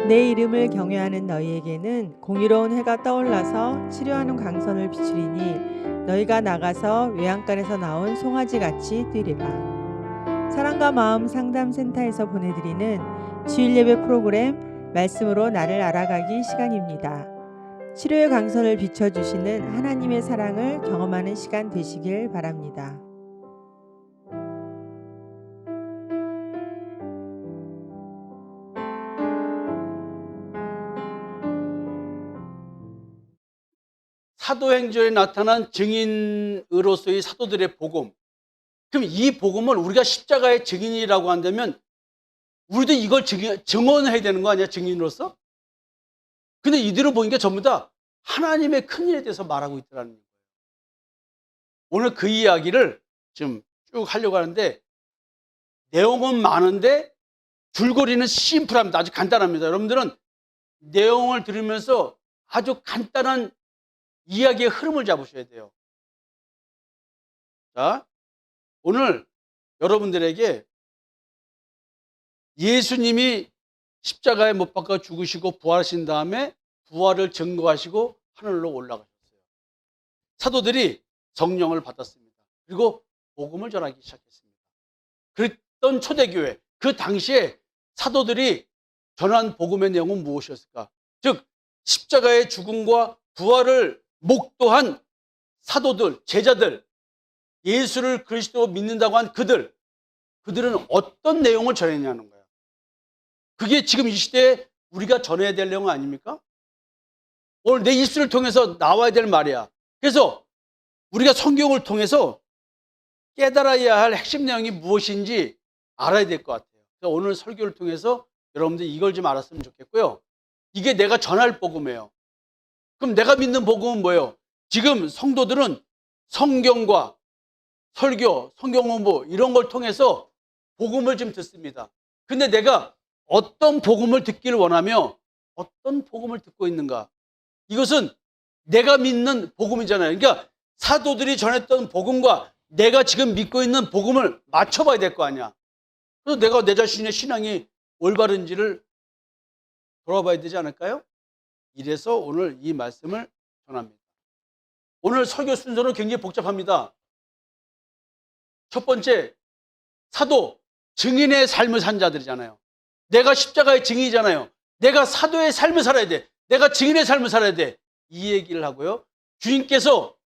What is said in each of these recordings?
내 이름을 경외하는 너희에게는 공의로운 해가 떠올라서 치료하는 광선을 비추리니 너희가 나가서 외양간에서 나온 송아지같이 뛰리라. 사랑과 마음 상담센터에서 보내드리는 주일예배 프로그램 말씀으로 나를 알아가기 시간입니다. 치료의 광선을 비춰주시는 하나님의 사랑을 경험하는 시간 되시길 바랍니다. 사도행전에 나타난 증인으로서의 사도들의 복음. 그럼 이 복음을 우리가 십자가의 증인이라고 한다면 우리도 이걸 증언해야 되는 거 아니야, 증인으로서? 근데 이들을 보니까 전부 다 하나님의 큰일에 대해서 말하고 있더라는 거예요. 오늘 그 이야기를 지금 쭉 하려고 하는데 내용은 많은데 줄거리는 심플합니다. 아주 간단합니다. 여러분들은 내용을 들으면서 아주 간단한 이야기의 흐름을 잡으셔야 돼요. 자, 오늘 여러분들에게 예수님이 십자가에 못 박아 죽으시고 부활하신 다음에 부활을 증거하시고 하늘로 올라가셨어요. 사도들이 성령을 받았습니다. 그리고 복음을 전하기 시작했습니다. 그랬던 초대교회, 그 당시에 사도들이 전한 복음의 내용은 무엇이었을까? 즉 십자가의 죽음과 부활을 목도한 사도들, 제자들, 예수를 그리스도로 믿는다고 한 그들은 어떤 내용을 전했냐는 거야. 그게 지금 이 시대에 우리가 전해야 될 내용 아닙니까? 오늘 내 입술을 통해서 나와야 될 말이야. 그래서 우리가 성경을 통해서 깨달아야 할 핵심 내용이 무엇인지 알아야 될 것 같아요. 그래서 오늘 설교를 통해서 여러분들 이걸 좀 알았으면 좋겠고요. 이게 내가 전할 복음이에요. 그럼 내가 믿는 복음은 뭐예요? 지금 성도들은 성경과 설교, 성경 공부 이런 걸 통해서 복음을 좀 듣습니다. 근데 내가 어떤 복음을 듣기를 원하며 어떤 복음을 듣고 있는가? 이것은 내가 믿는 복음이잖아요. 그러니까 사도들이 전했던 복음과 내가 지금 믿고 있는 복음을 맞춰봐야 될 거 아니야. 그래서 내가 내 자신의 신앙이 올바른지를 돌아봐야 되지 않을까요? 이래서 오늘 이 말씀을 전합니다. 오늘 설교 순서는 굉장히 복잡합니다. 첫 번째, 사도, 증인의 삶을 산 자들이잖아요. 내가 십자가의 증인이잖아요. 내가 사도의 삶을 살아야 돼. 내가 증인의 삶을 살아야 돼. 이 얘기를 하고요. 주님께서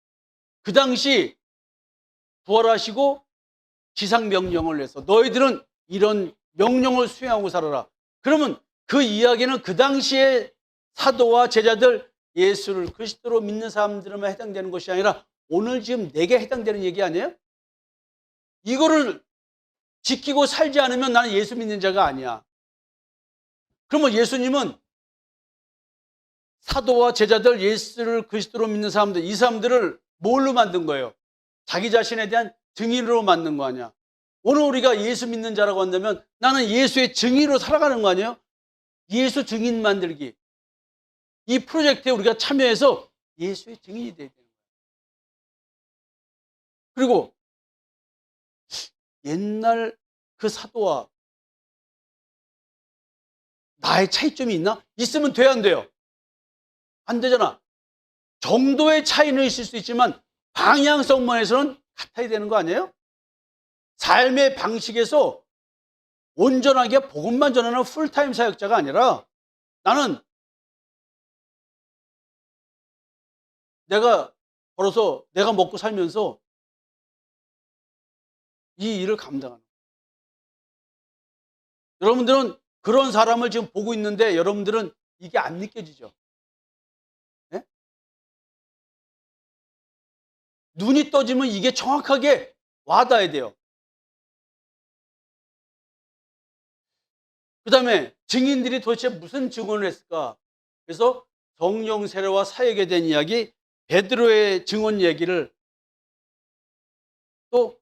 그 당시 부활하시고 지상명령을 내서 너희들은 이런 명령을 수행하고 살아라. 그러면 그 이야기는 그 당시에 사도와 제자들, 예수를 그리스도로 믿는 사람들에만 해당되는 것이 아니라 오늘 지금 내게 해당되는 얘기 아니에요? 이거를 지키고 살지 않으면 나는 예수 믿는 자가 아니야. 그러면 예수님은 사도와 제자들, 예수를 그리스도로 믿는 사람들, 이 사람들을 뭘로 만든 거예요? 자기 자신에 대한 증인으로 만든 거 아니야. 오늘 우리가 예수 믿는 자라고 한다면 나는 예수의 증인으로 살아가는 거 아니에요? 예수 증인 만들기. 이 프로젝트에 우리가 참여해서 예수의 증인이 되어야 되는 거예요. 그리고 옛날 그 사도와 나의 차이점이 있나? 있으면 돼야 안 돼요? 안 되잖아. 정도의 차이는 있을 수 있지만 방향성만에서는 같아야 되는 거 아니에요? 삶의 방식에서 온전하게 복음만 전하는 풀타임 사역자가 아니라 나는 내가 벌어서 내가 먹고 살면서 이 일을 감당하는 거예요. 여러분들은 그런 사람을 지금 보고 있는데 여러분들은 이게 안 느껴지죠? 네? 눈이 떠지면 이게 정확하게 와닿아야 돼요. 그 다음에 증인들이 도대체 무슨 증언을 했을까? 그래서 성령 세례와 사역에 대한 이야기, 베드로의 증언 얘기를 또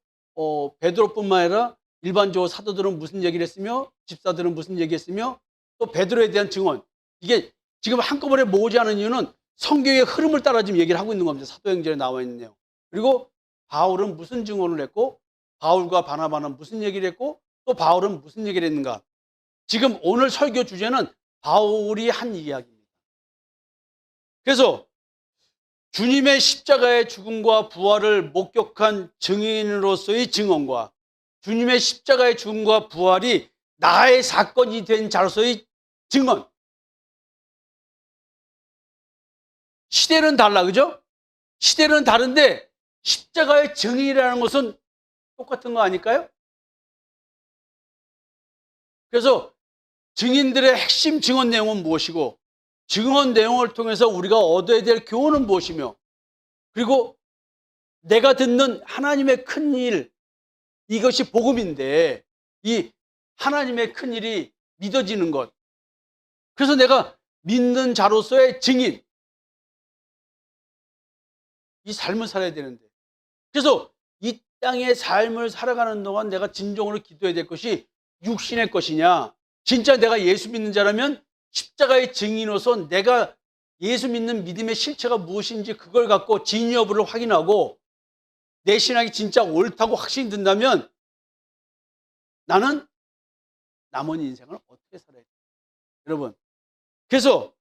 베드로뿐만 아니라 일반적으로 사도들은 무슨 얘기를 했으며 집사들은 무슨 얘기했으며 또 베드로에 대한 증언, 이게 지금 한꺼번에 모으지 않은 이유는 성경의 흐름을 따라 지금 얘기를 하고 있는 겁니다. 사도행전에 나와 있는 내용. 그리고 바울은 무슨 증언을 했고 바울과 바나바는 무슨 얘기를 했고 또 바울은 무슨 얘기를 했는가. 지금 오늘 설교 주제는 바울이 한 이야기입니다. 그래서 주님의 십자가의 죽음과 부활을 목격한 증인으로서의 증언과 주님의 십자가의 죽음과 부활이 나의 사건이 된 자로서의 증언. 시대는 달라, 그죠? 시대는 다른데 십자가의 증인이라는 것은 똑같은 거 아닐까요? 그래서 증인들의 핵심 증언 내용은 무엇이고, 증언 내용을 통해서 우리가 얻어야 될 교훈은 무엇이며, 그리고 내가 듣는 하나님의 큰 일, 이것이 복음인데 이 하나님의 큰 일이 믿어지는 것, 그래서 내가 믿는 자로서의 증인, 이 삶을 살아야 되는데, 그래서 이 땅의 삶을 살아가는 동안 내가 진정으로 기도해야 될 것이 육신의 것이냐, 진짜 내가 예수 믿는 자라면 십자가의 증인으로서 내가 예수 믿는 믿음의 실체가 무엇인지 그걸 갖고 진위 여부를 확인하고 내 신앙이 진짜 옳다고 확신이 든다면 나는 남은 인생을 어떻게 살아야 돼? 여러분, 그래서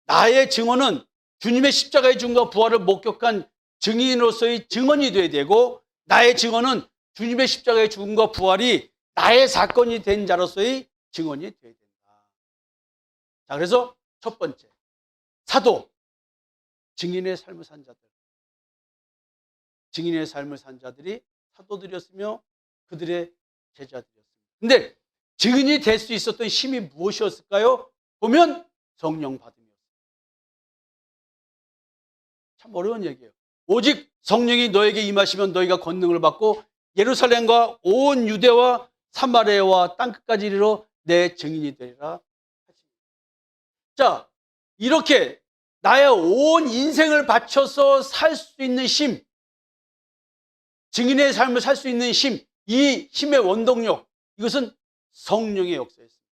나의 증언은 주님의 십자가의 죽음과 부활을 목격한 증인으로서의 증언이 돼야 되고, 나의 증언은 주님의 십자가의 죽음과 부활이 나의 사건이 된 자로서의 증언이 돼야 된다. 자, 그래서 첫 번째, 사도, 증인의 삶을 산 자들. 증인의 삶을 산 자들이 사도들이었으며 그들의 제자들이었습니다. 근데 증인이 될 수 있었던 힘이 무엇이었을까요? 보면 성령 받음이었어요. 참 어려운 얘기예요. 오직 성령이 너에게 임하시면 너희가 권능을 받고 예루살렘과 온 유대와 사마리아와 땅끝까지 이르러 내 증인이 되리라. 자, 이렇게 나의 온 인생을 바쳐서 살 수 있는 힘, 증인의 삶을 살 수 있는 힘, 이 힘의 원동력, 이것은 성령의 역사였습니다.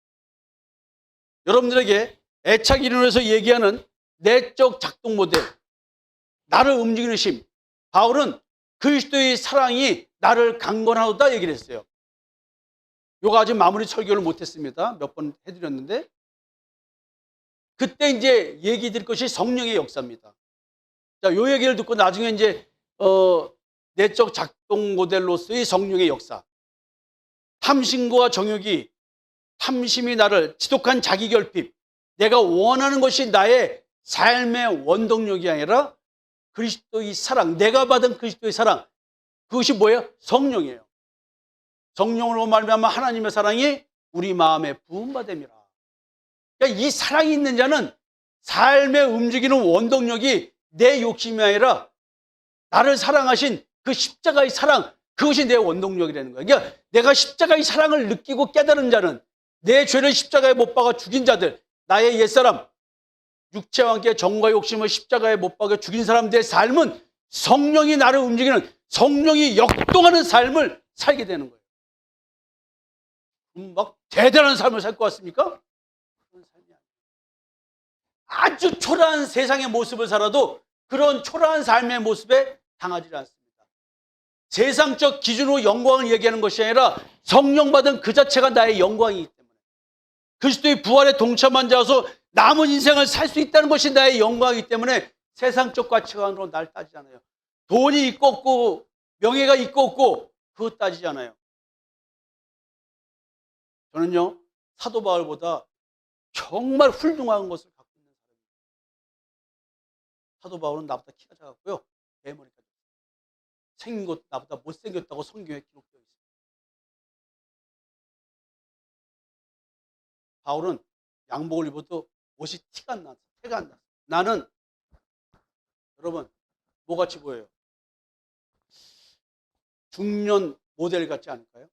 여러분들에게 애착 이론에서 얘기하는 내적 작동 모델, 나를 움직이는 힘, 바울은 그리스도의 사랑이 나를 강건하다 얘기를 했어요. 요거 아직 마무리 설교를 못했습니다. 몇 번 해드렸는데, 그때 이제 얘기 드릴 것이 성령의 역사입니다. 자, 요 얘기를 듣고 나중에 이제 내적 작동 모델로서의 성령의 역사. 탐심과 정욕이, 탐심이 나를 지독한 자기 결핍, 내가 원하는 것이 나의 삶의 원동력이 아니라 그리스도의 사랑, 내가 받은 그리스도의 사랑, 그것이 뭐예요? 성령이에요. 성령으로 말미암아 하나님의 사랑이 우리 마음에 부음받음이라. 그러니까 이 사랑이 있는 자는 삶의 움직이는 원동력이 내 욕심이 아니라 나를 사랑하신 그 십자가의 사랑, 그것이 내 원동력이라는 거예요. 그러니까 내가 십자가의 사랑을 느끼고 깨달은 자는, 내 죄를 십자가에 못 박아 죽인 자들, 나의 옛사람, 육체와 함께 정과 욕심을 십자가에 못 박아 죽인 사람들의 삶은 성령이 나를 움직이는, 성령이 역동하는 삶을 살게 되는 거예요. 막 대단한 삶을 살 것 같습니까? 그런 삶이 아니에요. 아주 초라한 세상의 모습을 살아도 그런 초라한 삶의 모습에 당하지 않습니다. 세상적 기준으로 영광을 얘기하는 것이 아니라 성령 받은 그 자체가 나의 영광이기 때문에, 그리스도의 부활에 동참한 자로서 남은 인생을 살 수 있다는 것이 나의 영광이기 때문에 세상적 가치관으로 날 따지지 않아요. 돈이 있고 없고, 명예가 있고 없고, 그거 따지지 않아요. 저는요, 사도 바울보다 정말 훌륭한 것을 갖고 있는 사람입니다. 사도 바울은 나보다 키가 작았고요, 대머리까지 생긴 것도 나보다 못생겼다고 성경에 기록되어 있습니다. 바울은 양복을 입어도 옷이 티가 안 났어요. 티가 안 났어요. 나는, 여러분, 뭐같이 보여요? 중년 모델 같지 않을까요?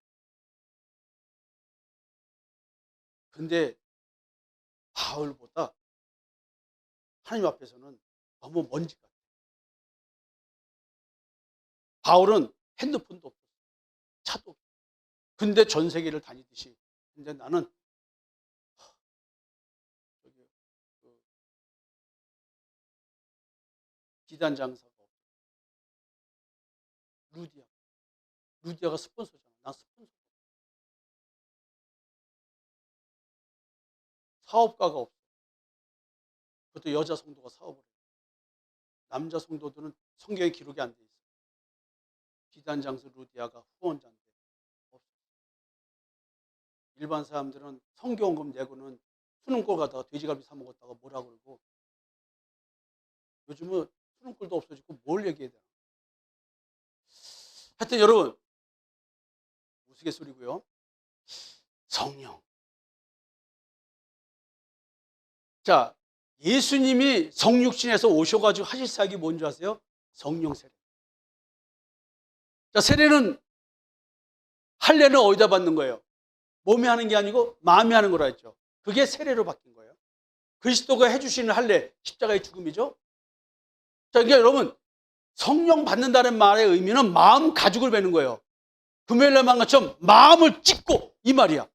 근데 바울보다 하나님 앞에서는 너무 먼지 같아요. 바울은 핸드폰도 없고 차도 없고, 근데 전 세계를 다니듯이, 근데 나는 저기 비단 장사가 없고, 루디아가 스폰서잖아. 나 스폰서. 사업가가 없어. 그것도 여자 성도가 사업을 해요. 남자 성도들은 성경에 기록이 안 돼 있어요. 비단 장수 루디아가 후원자인데 없어요. 일반 사람들은 성경금 내고는 수능골 가다가 돼지갈비 사 먹었다가 뭐라 그러고, 요즘은 수능골도 없어지고 뭘 얘기해야 되나. 하여튼 여러분, 우스갯소리고요. 성령. 자, 예수님이 성육신에서 오셔가지고 하실 사역이 뭔지 아세요? 성령 세례. 자, 세례는, 할례는 어디다 받는 거예요? 몸에 하는 게 아니고 마음에 하는 거라 했죠. 그게 세례로 바뀐 거예요. 그리스도가 해주시는 할례, 십자가의 죽음이죠. 자, 그러니까 여러분, 성령 받는다는 말의 의미는 마음 가죽을 베는 거예요. 금요일 날 말한 것처럼 마음을 찢고, 이 말이야.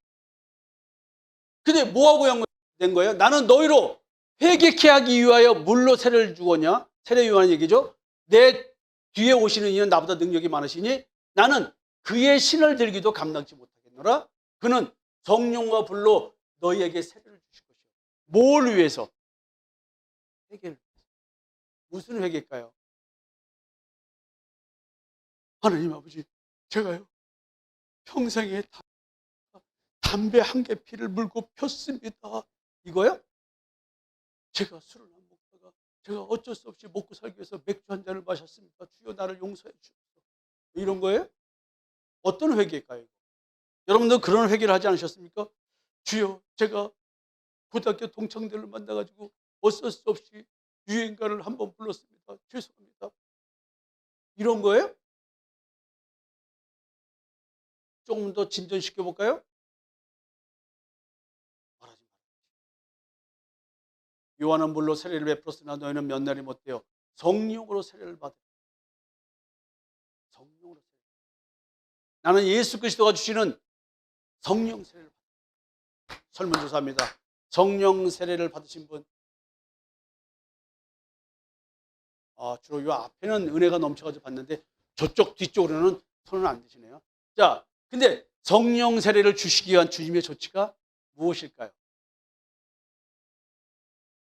근데 뭐하고 된 거예요? 나는 너희로 회개케 하기 위하여 물로 세례를 주거냐? 세례 요한의 얘기죠. 내 뒤에 오시는 이는 나보다 능력이 많으시니 나는 그의 신을 들기도 감당치 못하겠노라. 그는 성령과 불로 너희에게 세례를 주실 것이요. 뭘 위해서? 회개를 위해서. 무슨 회개일까요? 하나님 아버지, 제가요 평생에 담배 한 개 피를 물고 폈습니다. 이거요? 제가 술을 안 먹다가 제가 어쩔 수 없이 먹고 살기 위해서 맥주 한 잔을 마셨습니다. 주여 나를 용서해 주옵소서. 이런 거예요? 어떤 회개일까요? 여러분들 그런 회개를 하지 않으셨습니까? 주여, 제가 고등학교 동창들을 만나가지고 어쩔 수 없이 유행가를 한번 불렀습니다. 죄송합니다. 이런 거예요? 조금 더 진전시켜 볼까요? 말하지 마. 요한은 물로 세례를 베풀었으나 너희는 몇 날이 못되어 성령으로 세례를 받으라. 성령으로 세례. 나는 예수 그리스도가 주시는 성령 세례를 받습니다. 설문조사합니다. 성령 세례를 받으신 분, 주로 요 앞에는 은혜가 넘쳐가지고 봤는데 저쪽 뒤쪽으로는 손을 안 드시네요. 자, 근데 성령 세례를 주시기 위한 주님의 조치가 무엇일까요?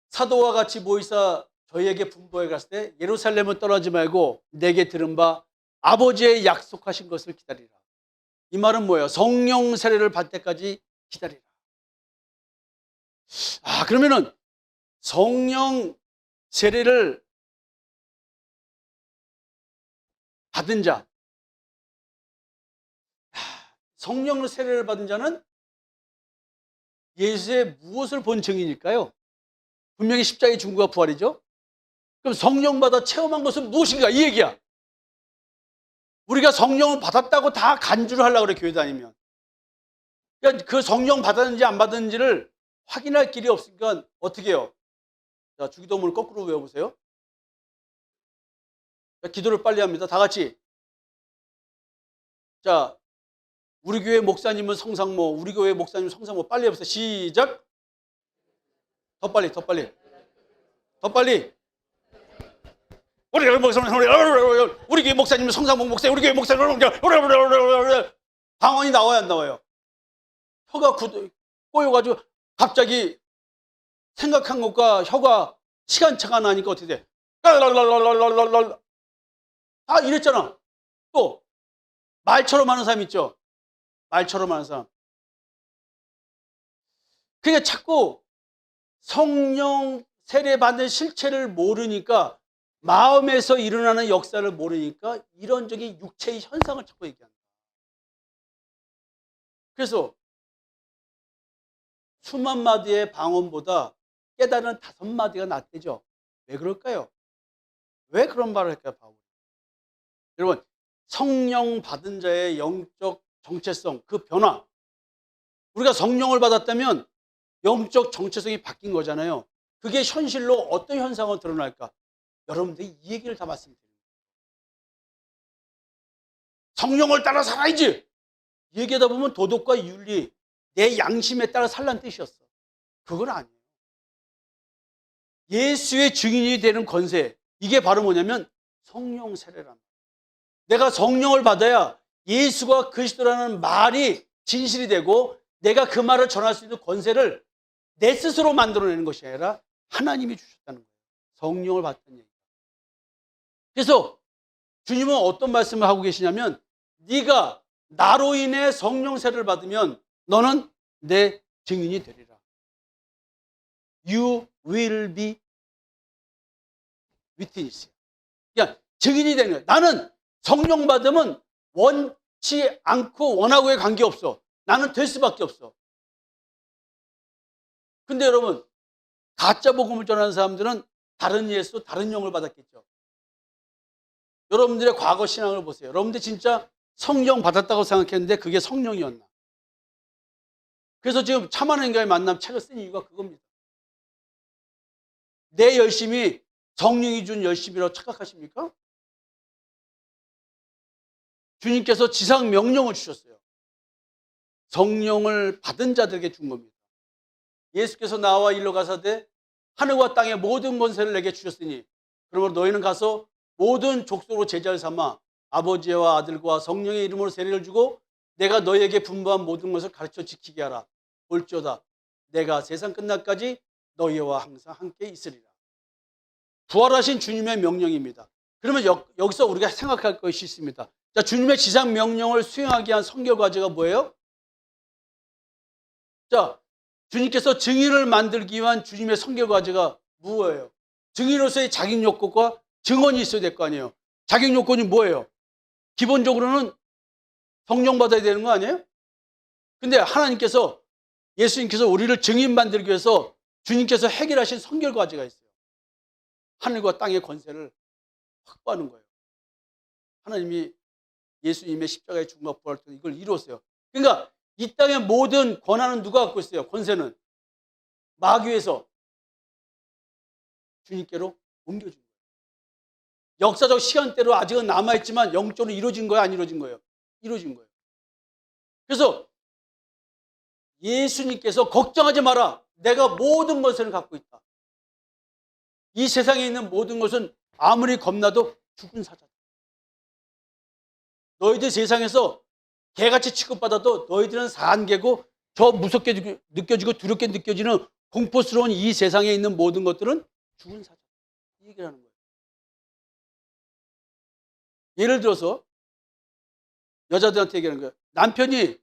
사도와 같이 모이사 저희에게 분부해 갔을 때 예루살렘을 떠나지 말고 내게 들은 바 아버지의 약속하신 것을 기다리라. 이 말은 뭐예요? 성령 세례를 받을 때까지 기다리라. 그러면은 성령 세례를 받은 자, 성령 세례를 받은 자는 예수의 무엇을 본 증인일까요? 분명히 십자가의 죽음과 부활이죠. 그럼 성령 받아 체험한 것은 무엇인가? 이 얘기야. 우리가 성령을 받았다고 다 간주를 하려고 그래, 교회 다니면. 그러니까 그 성령 받았는지 안 받았는지를 확인할 길이 없으니까 어떻게 해요? 자, 주기도문을 거꾸로 외워보세요. 자, 기도를 빨리 합니다. 다 같이. 자, 우리 교회 목사님은 성상모, 우리 교회 목사님은 성상모. 빨리 해보세요. 시작. 더 빨리, 더 빨리. 더 빨리. 우리 교회 목사님은 성상모 목사, 우리 교회 목사님은 방언이 나와야 안 나와요? 혀가 꼬여가지고 갑자기 생각한 것과 혀가 시간차가 나니까 어떻게 돼? 이랬잖아. 또 말처럼 하는 사람 있죠? 말처럼 하는 사람. 그러니까 자꾸 성령 세례 받는 실체를 모르니까, 마음에서 일어나는 역사를 모르니까 이런적인 육체의 현상을 자꾸 얘기한다. 그래서 수만 마디의 방언보다 깨달은 5마디가 낫대죠. 왜 그럴까요? 왜 그런 말을 할까요, 바울이? 여러분, 성령 받은 자의 영적 정체성, 그 변화. 우리가 성령을 받았다면 영적 정체성이 바뀐 거잖아요. 그게 현실로 어떤 현상으로 드러날까? 여러분들이 이 얘기를 다 말씀드립니다. 성령을 따라 살아야지! 얘기하다 보면 도덕과 윤리, 내 양심에 따라 살란 뜻이었어. 그건 아니에요. 예수의 증인이 되는 권세, 이게 바로 뭐냐면 성령 세례란 말이에요. 내가 성령을 받아야 예수가 그리스도라는 말이 진실이 되고, 내가 그 말을 전할 수 있는 권세를 내 스스로 만들어내는 것이 아니라 하나님이 주셨다는 거예요. 성령을 받다는 얘기. 그래서 주님은 어떤 말씀을 하고 계시냐면 네가 나로 인해 성령 세례를 받으면 너는 내 증인이 되리라. You will be witness. 그러니까 증인이 되는 거예요. 나는 성령 받으면 원치 않고 원하고의 관계없어. 나는 될 수밖에 없어. 근데 여러분, 가짜 복음을 전하는 사람들은 다른 예수, 다른 영을 받았겠죠. 여러분들의 과거 신앙을 보세요. 여러분들 진짜 성령 받았다고 생각했는데 그게 성령이었나? 그래서 지금 참 하나님과의 만남 책을 쓴 이유가 그겁니다. 내 열심이 성령이 준 열심이라고 착각하십니까? 주님께서 지상 명령을 주셨어요. 성령을 받은 자들에게 준 겁니다. 예수께서 나와 일러 가사대 하늘과 땅의 모든 권세를 내게 주셨으니 그러므로 너희는 가서 모든 족속으로 제자를 삼아 아버지와 아들과 성령의 이름으로 세례를 주고 내가 너희에게 분부한 모든 것을 가르쳐 지키게 하라. 볼지어다 내가 세상 끝날까지 너희와 항상 함께 있으리라. 부활하신 주님의 명령입니다. 그러면 여기서 우리가 생각할 것이 있습니다. 자, 주님의 지상 명령을 수행하기 위한 선결 과제가 뭐예요? 자, 주님께서 증인을 만들기 위한 주님의 선결 과제가 무엇이에요? 증인으로서의 자격 요건과 증언이 있어야 될 거 아니에요. 자격 요건이 뭐예요? 기본적으로는 성령 받아야 되는 거 아니에요? 근데 하나님께서, 예수님께서 우리를 증인 만들기 위해서 주님께서 해결하신 선결 과제가 있어요. 하늘과 땅의 권세를 확보하는 거예요. 하나님이 예수님의 십자가의 죽음과 부활을 통해 이걸 이루었어요. 그러니까 이 땅의 모든 권한은 누가 갖고 있어요? 권세는 마귀에서 주님께로 옮겨준 거예요. 역사적 시간대로 아직은 남아있지만 영적으로 이루어진 거예요? 안 이루어진 거예요? 이루어진 거예요. 그래서 예수님께서 걱정하지 마라. 내가 모든 것을 갖고 있다. 이 세상에 있는 모든 것은 아무리 겁나도 죽은 사자다. 너희들 세상에서 개같이 취급받아도 너희들은 사한 개고 저 무섭게 느껴지고 두렵게 느껴지는 공포스러운 이 세상에 있는 모든 것들은 죽은 사자다. 이 얘기를 하는 거예요. 예를 들어서 여자들한테 얘기하는 거예요. 남편이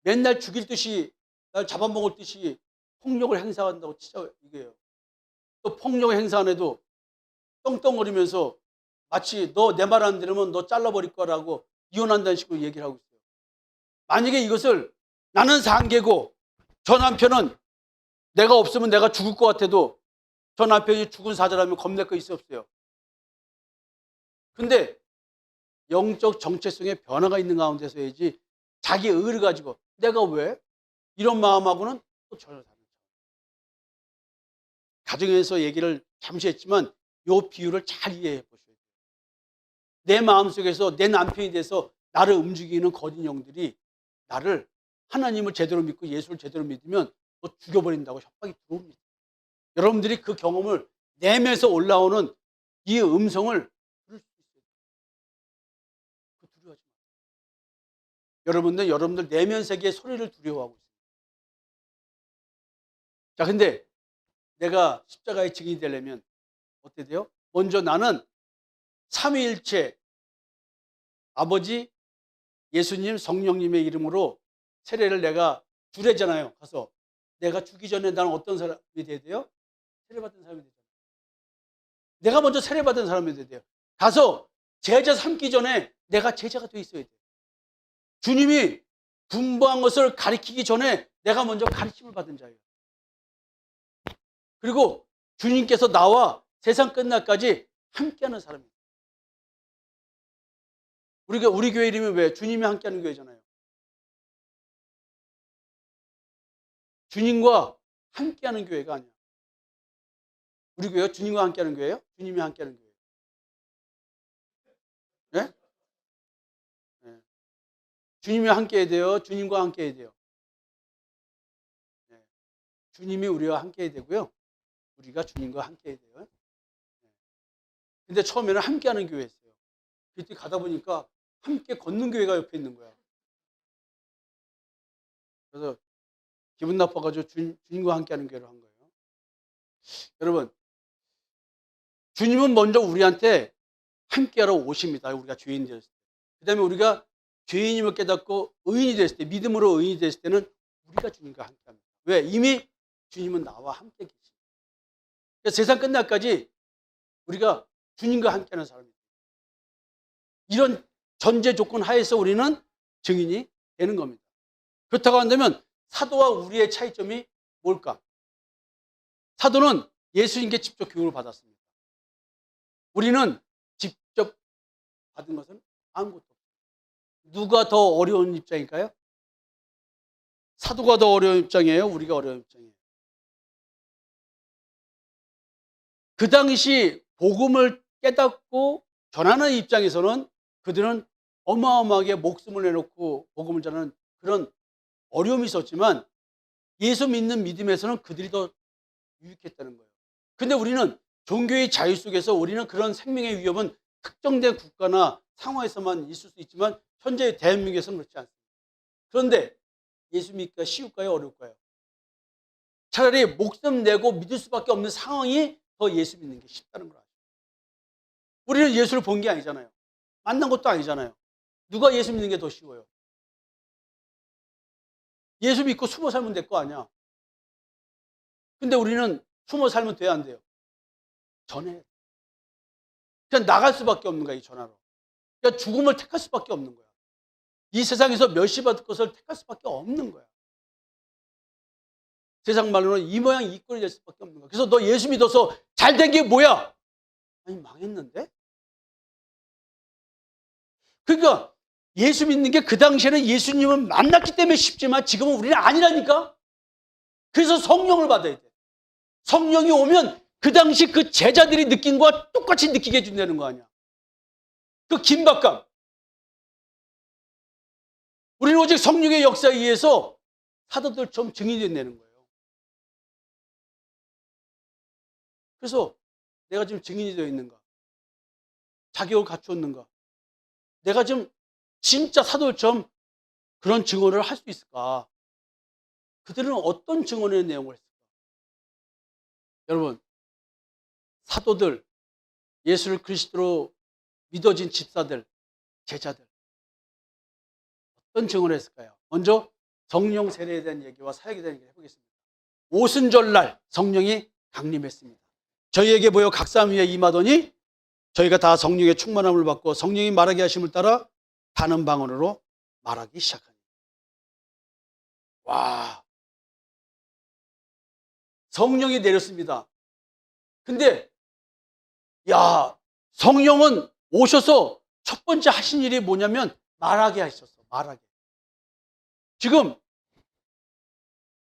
맨날 죽일 듯이 날 잡아먹을 듯이 폭력을 행사한다고 치자 이게요. 또 폭력 행사 안 해도 떵떵거리면서 마치 너 내 말 안 들으면 너 잘라버릴 거라고 이혼한다는 식으로 얘기를 하고 있어요. 만약에 이것을 나는 산개고 저 남편은 내가 없으면 내가 죽을 것 같아도 저 남편이 죽은 사자라면 겁낼 거 있어 없어요? 근데 영적 정체성의 변화가 있는 가운데서 해야지 자기 의를 가지고 내가 왜? 이런 마음하고는 또 전혀 다르죠. 가정에서 얘기를 잠시 했지만 이 비유를 잘 이해해 보셔야 돼요. 내 마음속에서 내 남편이 돼서 나를 움직이는 거짓 영들이 나를 하나님을 제대로 믿고 예수를 제대로 믿으면 너 죽여버린다고 협박이 들어옵니다. 여러분들이 그 경험을 내면에서 올라오는 이 음성을 들을 수 있어요. 그 두려워하지 마세요. 여러분들 내면 세계의 소리를 두려워하고 있어요. 자, 근데 내가 십자가의 증인이 되려면 어떻게 돼요? 먼저 나는 삼위일체 아버지, 예수님, 성령님의 이름으로 세례를 내가 주례잖아요. 가서 내가 주기 전에 나는 어떤 사람이 돼야 돼요? 세례받은 사람이 되잖아요. 내가 먼저 세례받은 사람이 돼야 돼요. 가서 제자 삼기 전에 내가 제자가 돼 있어야 돼요. 주님이 분부한 것을 가르치기 전에 내가 먼저 가르침을 받은 자예요. 그리고 주님께서 나와 세상 끝날까지 함께하는 사람이에요. 우리 교회 이름이 왜? 주님이 함께하는 교회잖아요. 주님과 함께하는 교회가 아니야. 우리 교회가 주님과 함께하는 교회예요? 주님이 함께하는 교회예요. 네? 네. 주님이 함께해야 돼요? 주님과 함께해야 돼요? 네. 주님이 우리와 함께해야 되고요. 우리가 주님과 함께해야 돼요. 네. 근데 처음에는 함께하는 교회였어요. 그때 가다 보니까 함께 걷는 교회가 옆에 있는 거야. 그래서 기분 나빠가지고 주님과 함께하는 교회로 한 거예요. 여러분, 주님은 먼저 우리한테 함께하러 오십니다. 우리가 죄인 되었을 때. 그 다음에 우리가 죄인임을 깨닫고 의인이 됐을 때, 믿음으로 의인이 됐을 때는 우리가 주님과 함께합니다. 왜? 이미 주님은 나와 함께 계십니다. 그러니까 세상 끝날까지 우리가 주님과 함께하는 사람입니다. 이런 전제 조건 하에서 우리는 증인이 되는 겁니다. 그렇다고 한다면 사도와 우리의 차이점이 뭘까? 사도는 예수님께 직접 교육을 받았습니다. 우리는 직접 받은 것은 아무것도 없습니다. 누가 더 어려운 입장일까요? 사도가 더 어려운 입장이에요? 우리가 어려운 입장이에요? 그 당시 복음을 깨닫고 전하는 입장에서는 그들은 어마어마하게 목숨을 내놓고 복음을 전하는 그런 어려움이 있었지만 예수 믿는 믿음에서는 그들이 더 유익했다는 거예요. 근데 우리는 종교의 자유 속에서 우리는 그런 생명의 위협은 특정된 국가나 상황에서만 있을 수 있지만 현재 대한민국에서는 그렇지 않습니다. 그런데 예수 믿기가 쉬울까요? 어려울까요? 차라리 목숨 내고 믿을 수밖에 없는 상황이 더 예수 믿는 게 쉽다는 걸 아죠. 우리는 예수를 본 게 아니잖아요. 만난 것도 아니잖아요. 누가 예수 믿는 게 더 쉬워요? 예수 믿고 숨어 살면 될 거 아니야. 근데 우리는 숨어 살면 돼야 안 돼요? 전해. 그냥 나갈 수밖에 없는 거야, 이 전화로. 그러니까 죽음을 택할 수밖에 없는 거야. 이 세상에서 멸시받을 것을 택할 수밖에 없는 거야. 세상 말로는 이 모양 이 꼴이 될 수밖에 없는 거야. 그래서 너 예수 믿어서 잘 된 게 뭐야? 아니, 망했는데? 그러니까 예수 믿는 게 그 당시에는 예수님을 만났기 때문에 쉽지만 지금은 우리는 아니라니까? 그래서 성령을 받아야 돼. 성령이 오면 그 당시 그 제자들이 느낀 거와 똑같이 느끼게 해준다는 거 아니야. 그 긴박감. 우리는 오직 성령의 역사에 의해서 사도들처럼 증인이 된다는 거예요. 그래서 내가 지금 증인이 되어 있는가? 자격을 갖추었는가? 내가 지금 진짜 사도들처럼 그런 증언을 할 수 있을까? 그들은 어떤 증언의 내용을 했을까? 여러분, 사도들, 예수를 그리스도로 믿어진 집사들, 제자들 어떤 증언을 했을까요? 먼저 성령 세례에 대한 얘기와 사역에 대한 얘기를 해보겠습니다. 오순절날 성령이 강림했습니다. 저희에게 보여 각산 위에 임하더니 저희가 다 성령의 충만함을 받고 성령이 말하게 하심을 따라 다른 방언으로 말하기 시작합니다. 와, 성령이 내렸습니다. 근데 야, 성령은 오셔서 첫 번째 하신 일이 뭐냐면 말하게 하셨어. 말하게. 지금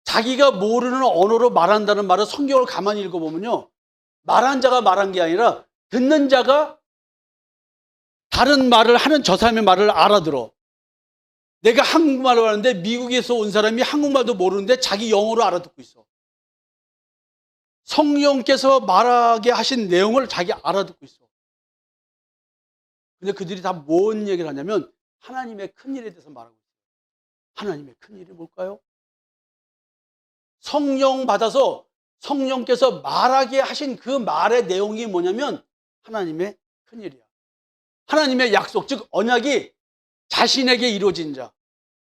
자기가 모르는 언어로 말한다는 말은 성경을 가만히 읽어보면요, 말한 자가 말한 게 아니라 듣는 자가 다른 말을 하는 저 사람의 말을 알아들어. 내가 한국말을 하는데 미국에서 온 사람이 한국말도 모르는데 자기 영어로 알아듣고 있어. 성령께서 말하게 하신 내용을 자기 알아듣고 있어. 근데 그들이 다 뭔 얘기를 하냐면 하나님의 큰일에 대해서 말하고 있어요. 하나님의 큰일이 뭘까요? 성령 받아서 성령께서 말하게 하신 그 말의 내용이 뭐냐면 하나님의 큰일이야. 하나님의 약속, 즉 언약이 자신에게 이루어진 자,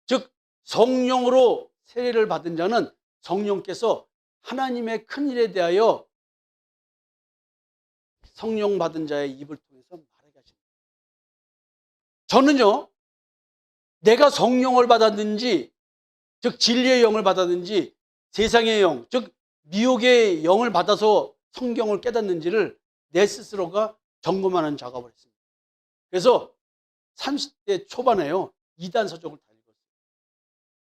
즉 성령으로 세례를 받은 자는 성령께서 하나님의 큰일에 대하여 성령 받은 자의 입을 통해서 말하게 하십니다. 저는요, 내가 성령을 받았는지, 즉 진리의 영을 받았는지, 세상의 영, 즉 미혹의 영을 받아서 성경을 깨닫는지를 내 스스로가 점검하는 작업을 했습니다. 그래서 30대 초반에요, 이단 서적을 다 읽었어요.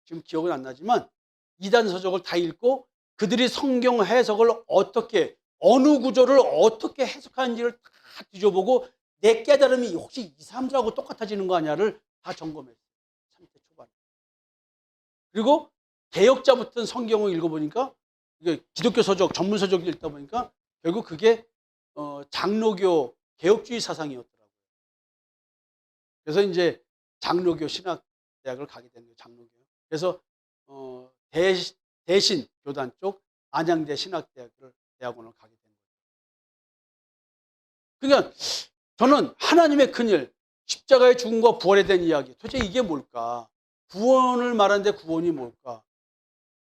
지금 기억은 안 나지만 이단 서적을 다 읽고 그들이 성경 해석을 어떻게, 어느 구조를 어떻게 해석하는지를 다 뒤져보고 내 깨달음이 혹시 이 사람들하고 똑같아지는 거 아니야를 다 점검했어요. 30대 초반에. 그리고 개혁자 붙은 성경을 읽어보니까, 이게 기독교 서적, 전문 서적을 읽다 보니까 결국 그게 장로교 개혁주의 사상이었더라고요. 그래서 이제 장로교 신학대학을 가게 된 거예요. 장로교. 그래서 대신 교단 쪽 안양대 신학대학원을 가게 된 거예요. 그러니까 저는 하나님의 큰일, 십자가의 죽음과 부활에 대한 이야기, 도대체 이게 뭘까? 구원을 말하는데 구원이 뭘까?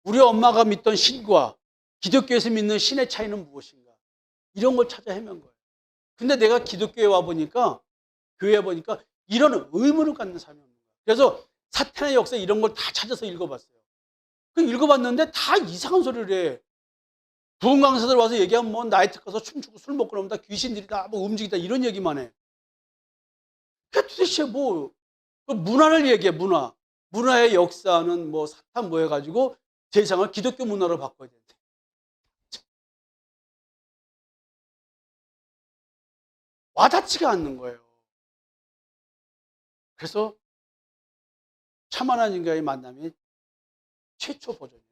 우리 엄마가 믿던 신과 기독교에서 믿는 신의 차이는 무엇인가? 이런 걸 찾아 헤맨 거예요. 근데 내가 기독교에 와보니까, 교회에 보니까 이런 의문을 갖는 사람이 없는 거예요. 그래서 사탄의 역사 이런 걸 다 찾아서 읽어봤어요. 그 읽어봤는데 다 이상한 소리를 해. 부흥 강사들 와서 얘기하면 뭐 나이트 가서 춤추고 술 먹고 나면 다 귀신들이 다 뭐 움직이다 이런 얘기만 해. 그 도대체 뭐 그 문화를 얘기해, 문화. 문화의 역사는 뭐 사탄 뭐 해가지고 세상을 기독교 문화로 바꿔야 된대. 와닿지가 않는 거예요. 그래서 참 하나님과의 만남이 최초 버전이에요.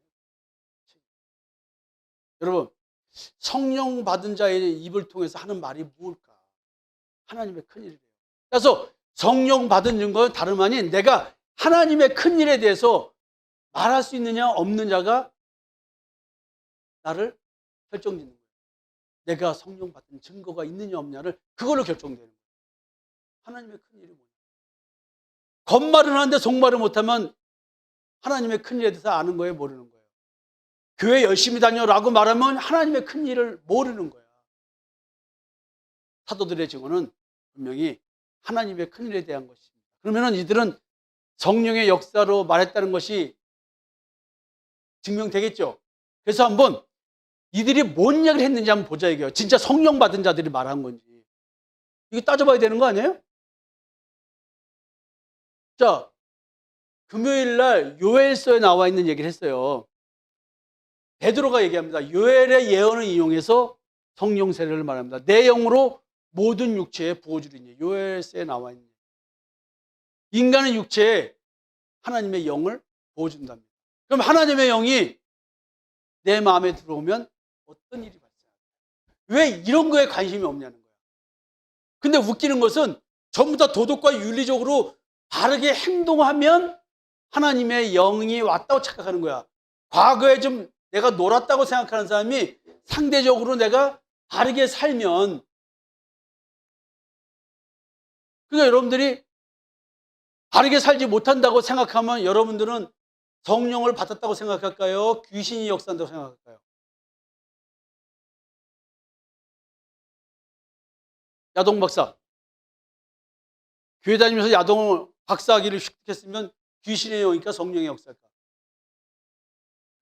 여러분, 성령 받은 자의 입을 통해서 하는 말이 무엇일까? 하나님의 큰일이에요. 그래서 성령 받은 증거는 다름 아닌 내가 하나님의 큰일에 대해서 말할 수 있느냐 없느냐가 나를 결정짓는 거예요. 내가 성령 받은 증거가 있느냐 없느냐를 그걸로 결정되는 거예요. 하나님의 큰일이 뭐냐? 겉말은 하는데 속말을 못하면 하나님의 큰일에 대해서 아는 거예요, 모르는 거예요? 교회 열심히 다녀라고 말하면 하나님의 큰일을 모르는 거야. 사도들의 증언은 분명히 하나님의 큰일에 대한 것입니다. 그러면 이들은 성령의 역사로 말했다는 것이 증명되겠죠. 그래서 한번 이들이 뭔 이야기를 했는지 한번 보자 이게요. 진짜 성령 받은 자들이 말한 건지. 이거 따져봐야 되는 거 아니에요? 자, 금요일 날 요엘서에 나와 있는 얘기를 했어요. 베드로가 얘기합니다. 요엘의 예언을 인용해서 성령 세례를 말합니다. 내 영으로 모든 육체에 부어주리니. 요엘서에 나와 있는. 인간의 육체에 하나님의 영을 부어준답니다. 그럼 하나님의 영이 내 마음에 들어오면 어떤 일이 발생할까요? 왜 이런 거에 관심이 없냐는 거야. 근데 웃기는 것은 전부 다 도덕과 윤리적으로 바르게 행동하면 하나님의 영이 왔다고 착각하는 거야. 과거에 좀 내가 놀았다고 생각하는 사람이 상대적으로 내가 바르게 살면, 그러니까 여러분들이 바르게 살지 못한다고 생각하면 여러분들은 성령을 받았다고 생각할까요? 귀신이 역사한다고 생각할까요? 야동 박사. 교회 다니면서 야동을 박사하기를 획득했으면 귀신의 영이니까 성령의 역사일까?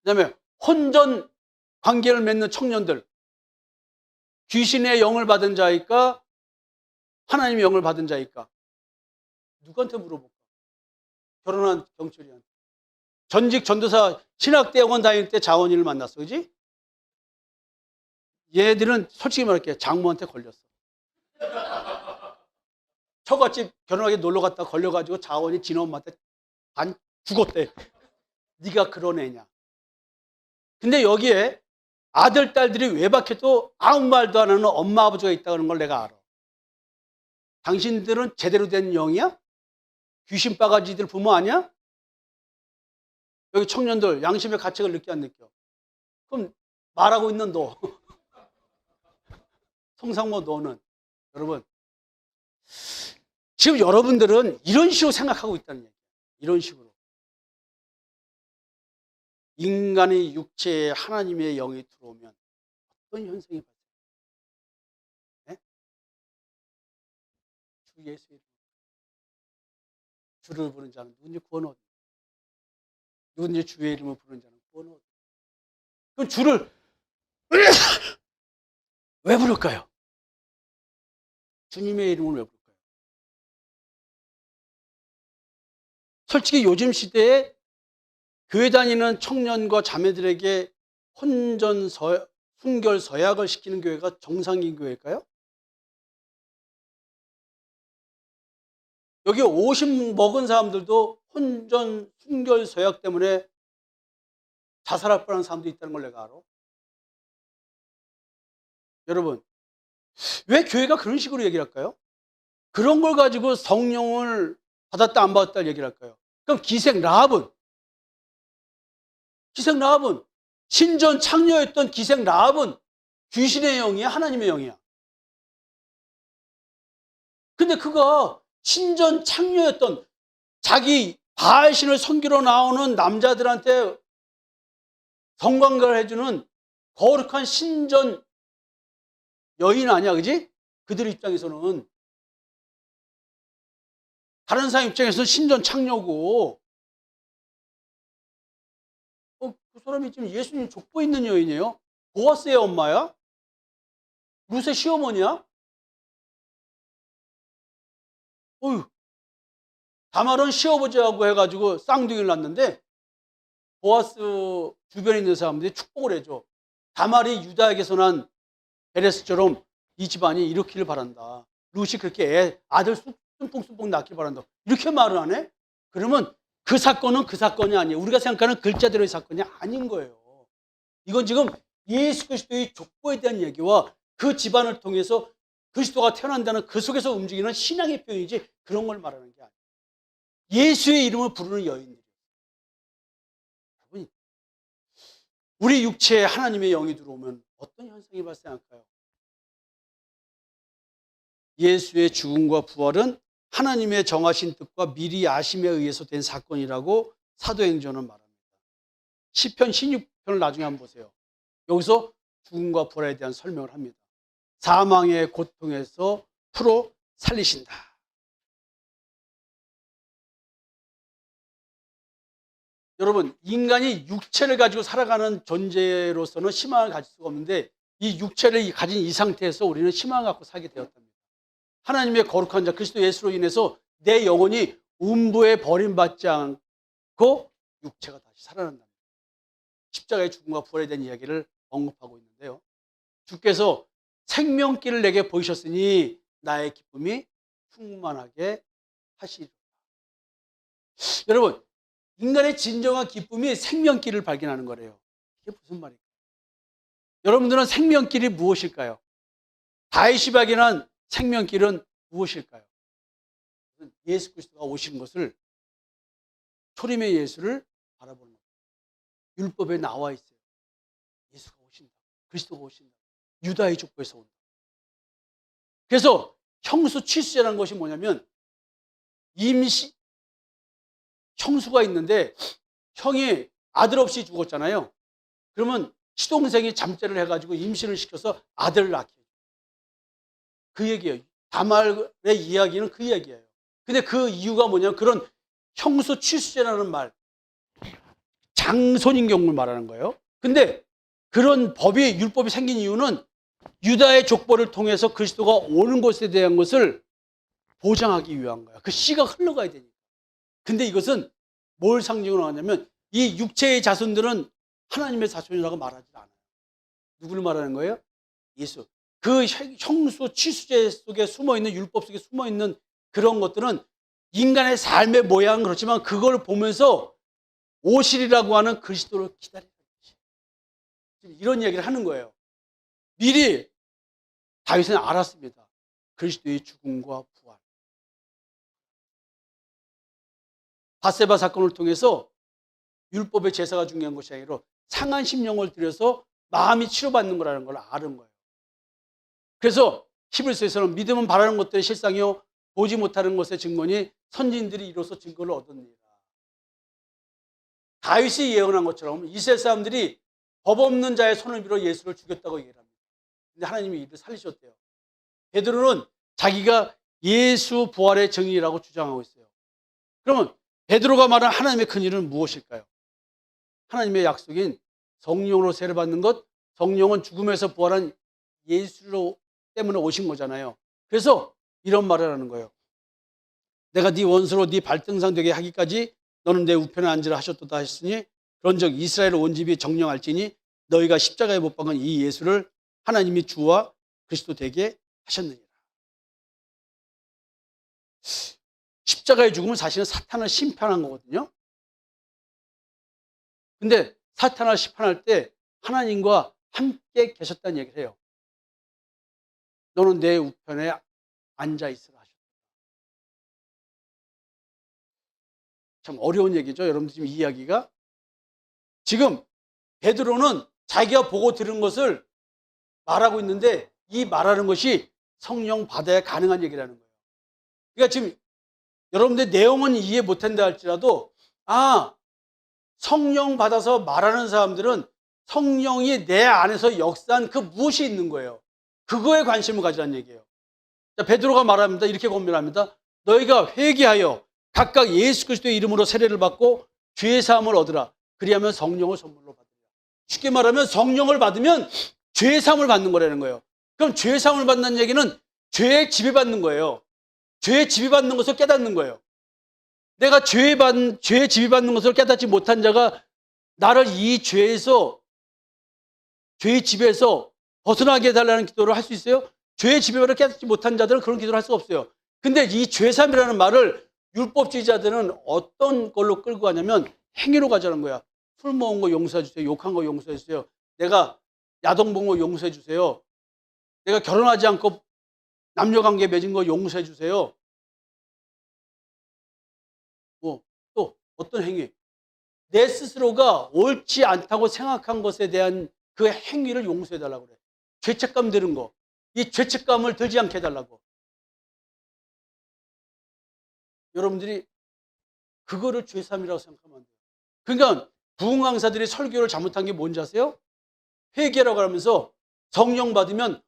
그 다음에 혼전 관계를 맺는 청년들. 귀신의 영을 받은 자일까? 하나님의 영을 받은 자일까? 누구한테 물어볼까? 결혼한 경철이한테. 전직 전도사 신학대학원 다닐 때 자원이를 만났어. 그지? 얘들은 솔직히 말할게, 장모한테 걸렸어. 처갓집 결혼하게 놀러 갔다 걸려가지고 자원이 진엄마한테 반 죽었대. 네가 그런 애냐. 근데 여기에 아들, 딸들이 외박해도 아무 말도 안 하는 엄마, 아버지가 있다는 걸 내가 알아. 당신들은 제대로 된 영이야? 귀신 바가지들 부모 아니야? 여기 청년들 양심의 가책을 느껴 안 느껴? 그럼 말하고 있는 너, 성상모 너는, 여러분, 지금 여러분들은 이런 식으로 생각하고 있다는 얘기예요. 이런 식으로. 인간의 육체에 하나님의 영이 들어오면 어떤 현상이 발생해요? 네? 주 예수 이름. 주를 부른 자는 누군지 구원 얻어. 누군지 주의 이름을 부른 자는 구원 얻어. 그럼 주를 왜 부를까요? 주님의 이름을 왜 부를까요? 솔직히 요즘 시대에 교회 다니는 청년과 자매들에게 순결 서약을 시키는 교회가 정상인 교회일까요? 여기 50 먹은 사람들도 혼전 순결 서약 때문에 자살할 뻔한 사람도 있다는 걸 내가 알아. 여러분, 왜 교회가 그런 식으로 얘기를 할까요? 그런 걸 가지고 성령을 받았다 안 받았다 얘기를 할까요? 그럼 기생 라합은 신전 창녀였던 기생 라합은 귀신의 영이야, 하나님의 영이야? 근데 그가 신전 창녀였던 자기 바알신을 섬기러 나오는 남자들한테 성관계를 해주는 거룩한 신전 여인 아니야, 그지? 그들 입장에서는. 다른 사람 입장에서는 신전 창녀고, 그 사람이 지금 예수님 족보 있는 여인이에요. 보아스의 엄마야? 루세 시어머니야? 어휴, 다말은 시어버지하고 해가지고 쌍둥이를 낳는데 보아스 주변에 있는 사람들이 축복을 해줘. 다말이 유다에게서 난 베레스처럼 이 집안이 이렇기를 바란다. 룻이 그렇게 아들 쑥쑥 낳기를 바란다. 이렇게 말을 하네? 그러면 그 사건은 그 사건이 아니에요. 우리가 생각하는 글자대로의 사건이 아닌 거예요. 이건 지금 예수 그리스도의 족보에 대한 얘기와 그 집안을 통해서 그리스도가 태어난다는 그 속에서 움직이는 신앙의 표현이지 그런 걸 말하는 게 아니에요. 예수의 이름을 부르는 여인들이에요. 우리 육체에 하나님의 영이 들어오면 어떤 현상이 발생할까요? 예수의 죽음과 부활은 하나님의 정하신 뜻과 미리 아심에 의해서 된 사건이라고 사도행전은 말합니다. 시편 16편을 나중에 한번 보세요. 여기서 죽음과 부활에 대한 설명을 합니다. 사망의 고통에서 풀어 살리신다. 여러분, 인간이 육체를 가지고 살아가는 존재로서는 희망을 가질 수가 없는데 이 육체를 가진 이 상태에서 우리는 희망을 갖고 살게 되었답니다. 하나님의 거룩한 자 그리스도 예수로 인해서 내 영혼이 음부에 버림받지 않고 육체가 다시 살아난다. 십자가의 죽음과 부활에 대한 이야기를 언급하고 있는데요. 주께서 생명길을 내게 보이셨으니 나의 기쁨이 충만하게 하시리로다. 여러분, 인간의 진정한 기쁨이 생명길을 발견하는 거래요. 이게 무슨 말일까요? 여러분들은 생명길이 무엇일까요? 다윗이 발견한 생명길은 무엇일까요? 예수 그리스도가 오신 것을, 초림의 예수를 바라보는 거예요. 율법에 나와 있어요. 예수가 오신다. 그리스도가 오신다. 유다의 족보에서 온다. 그래서 형수 취수제라는 것이 뭐냐면 형수가 있는데 형이 아들 없이 죽었잖아요. 그러면 시동생이 잠자를 해가지고 임신을 시켜서 아들을 낳게 해요. 그 얘기예요. 다말의 이야기는 그 얘기예요. 근데 그 이유가 뭐냐면 그런 형수 취수제라는 말, 장손인 경우를 말하는 거예요. 근데 그런 율법이 생긴 이유는 유다의 족보를 통해서 그리스도가 오는 것에 대한 것을 보장하기 위한 거야. 그 씨가 흘러가야 되니까. 근데 이것은 뭘 상징으로 하냐면 이 육체의 자손들은 하나님의 자손이라고 말하지 않아요. 누구를 말하는 거예요? 예수. 그 형수 취수제 속에 숨어있는, 율법 속에 숨어있는 그런 것들은 인간의 삶의 모양은 그렇지만 그걸 보면서 오실이라고 하는 그리스도를 기다리는 거지. 지금 이런 얘기를 하는 거예요. 미리 다윗은 알았습니다. 그리스도의 죽음과 부활. 밧세바 사건을 통해서 율법의 제사가 중요한 것이 아니라 상한 심령을 들여서 마음이 치료받는 거라는 걸 아는 거예요. 그래서 히브리서에서는 믿음은 바라는 것들의 실상이요 보지 못하는 것의 증거니 선진들이 이로써 증거를 얻었느니라. 다윗이 예언한 것처럼 이스라엘 사람들이 법 없는 자의 손을 빌어 예수를 죽였다고 얘기를 합니다. 근데 하나님이 이를 살리셨대요. 베드로는 자기가 예수 부활의 증인이라고 주장하고 있어요. 그러면 베드로가 말한 하나님의 큰 일은 무엇일까요? 하나님의 약속인 성령으로 세례받는 것, 성령은 죽음에서 부활한 예수로 때문에 오신 거잖아요. 그래서 이런 말을 하는 거예요. 내가 네 원수로 네 발등상 되게 하기까지 너는 내 우편에 앉으라 하셨도다 했으니 그런즉 이스라엘 온 집이 정령할지니 너희가 십자가에 못 박은 이 예수를 하나님이 주와 그리스도 되게 하셨느니라. 십자가의 죽음은 사실은 사탄을 심판한 거거든요. 근데 사탄을 심판할 때 하나님과 함께 계셨다는 얘기를 해요. 너는 내 우편에 앉아 있으라 하셨다. 참 어려운 얘기죠. 여러분들 지금 이 이야기가. 지금 베드로는 자기가 보고 들은 것을 말하고 있는데 이 말하는 것이 성령 받아야 가능한 얘기라는 거예요. 그러니까 지금 여러분들 내용은 이해 못한다 할지라도 성령 받아서 말하는 사람들은 성령이 내 안에서 역사한 그 무엇이 있는 거예요. 그거에 관심을 가지라는 얘기예요. 자, 베드로가 말합니다. 이렇게 권면합니다. 너희가 회개하여 각각 예수 그리스도의 이름으로 세례를 받고 죄 사함을 얻으라. 그리하면 성령을 선물로 받으라. 쉽게 말하면 성령을 받으면 죄 사함을 받는 거라는 거예요. 그럼 죄 사함을 받는 얘기는 죄에 지배받는 거예요. 죄에 지배받는 것을 깨닫는 거예요. 내가 죄에 지배받는 것을 깨닫지 못한 자가 나를 이 죄의 지배에서 벗어나게 해달라는 기도를 할 수 있어요? 죄의 지배를 깨닫지 못한 자들은 그런 기도를 할 수가 없어요. 근데 이 죄삼이라는 말을 율법주의자들은 어떤 걸로 끌고 가냐면 행위로 가자는 거야. 술 먹은 거 용서해 주세요. 욕한 거 용서해 주세요. 내가 야동 본 거 용서해 주세요. 내가 결혼하지 않고 남녀관계 맺은 거 용서해 주세요. 또 어떤 행위? 내 스스로가 옳지 않다고 생각한 것에 대한 그 행위를 용서해 달라고 그래. 죄책감 드는 거. 이 죄책감을 들지 않게 해달라고. 여러분들이 그거를 죄삼이라고 생각하면 안 돼요. 그러니까 부흥 강사들이 설교를 잘못한 게 뭔지 아세요? 회개라고 하면서 성령 받으면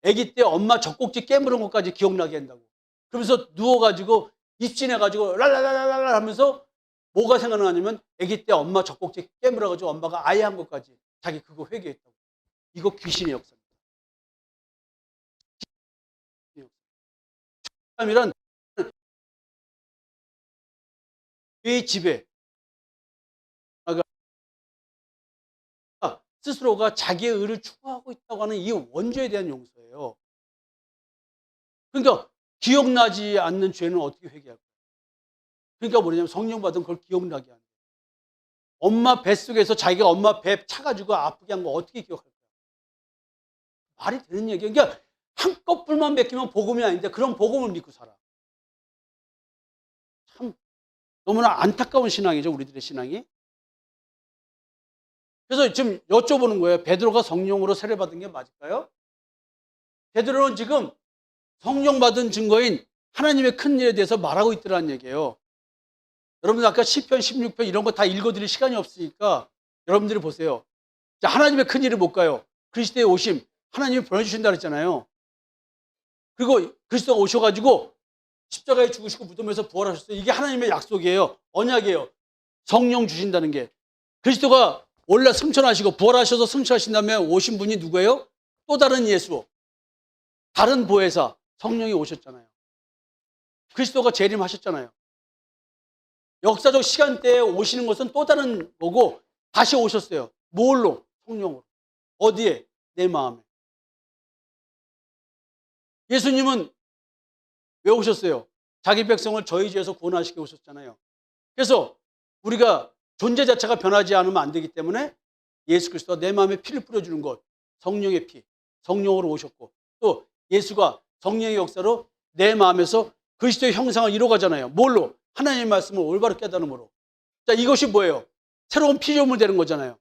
아기 때 엄마 젖꼭지 깨물은 것까지 기억나게 한다고. 그러면서 누워가지고 입진해가지고 랄랄랄랄 하면서 뭐가 생각나냐면 아기 때 엄마 젖꼭지 깨물어가지고 엄마가 아예 한 것까지 자기 그거 회개했다고. 이거 귀신의 역사입니다. 이란 죄의 지배. 스스로가 자기의 의를 추구하고 있다고 하는 이 원죄에 대한 용서예요. 그러니까 기억나지 않는 죄는 어떻게 회개할까요? 그러니까 뭐냐면 성령 받은 걸 기억나게 하는 거예요. 엄마 뱃속에서 자기가 엄마 배 차가지고 아프게 한 거 어떻게 기억할까요? 말이 되는 얘기예요. 그러니까 한꺼풀만 베끼면 복음이 아닌데 그런 복음을 믿고 살아. 참 너무나 안타까운 신앙이죠, 우리들의 신앙이. 그래서 지금 여쭤보는 거예요. 베드로가 성령으로 세례받은 게 맞을까요? 베드로는 지금 성령 받은 증거인 하나님의 큰 일에 대해서 말하고 있더라는 얘기예요. 여러분들 아까 시편 16편 이런 거 다 읽어드릴 시간이 없으니까 여러분들이 보세요. 자, 하나님의 큰 일을 못 가요. 그리스도의 오심, 하나님이 보내주신다 그랬잖아요. 그리고 그리스도가 오셔가지고 십자가에 죽으시고 무덤에서 부활하셨어요. 이게 하나님의 약속이에요. 언약이에요. 성령 주신다는 게. 그리스도가 원래 승천하시고 부활하셔서 승천하신 다음에 오신 분이 누구예요? 또 다른 예수, 다른 보혜사, 성령이 오셨잖아요. 그리스도가 재림하셨잖아요. 역사적 시간대에 오시는 것은 또 다른 거고 다시 오셨어요. 뭘로? 성령으로. 어디에? 내 마음에. 예수님은 왜 오셨어요? 자기 백성을 저희 죄에서 구원하시게 오셨잖아요. 그래서 우리가 존재 자체가 변하지 않으면 안 되기 때문에 예수 그리스도가 내 마음에 피를 뿌려주는 것, 성령의 피, 성령으로 오셨고 또 예수가 성령의 역사로 내 마음에서 그리스도의 형상을 이루어가잖아요. 뭘로? 하나님의 말씀을 올바로 깨달음으로. 자, 이것이 뭐예요? 새로운 피조물 되는 거잖아요.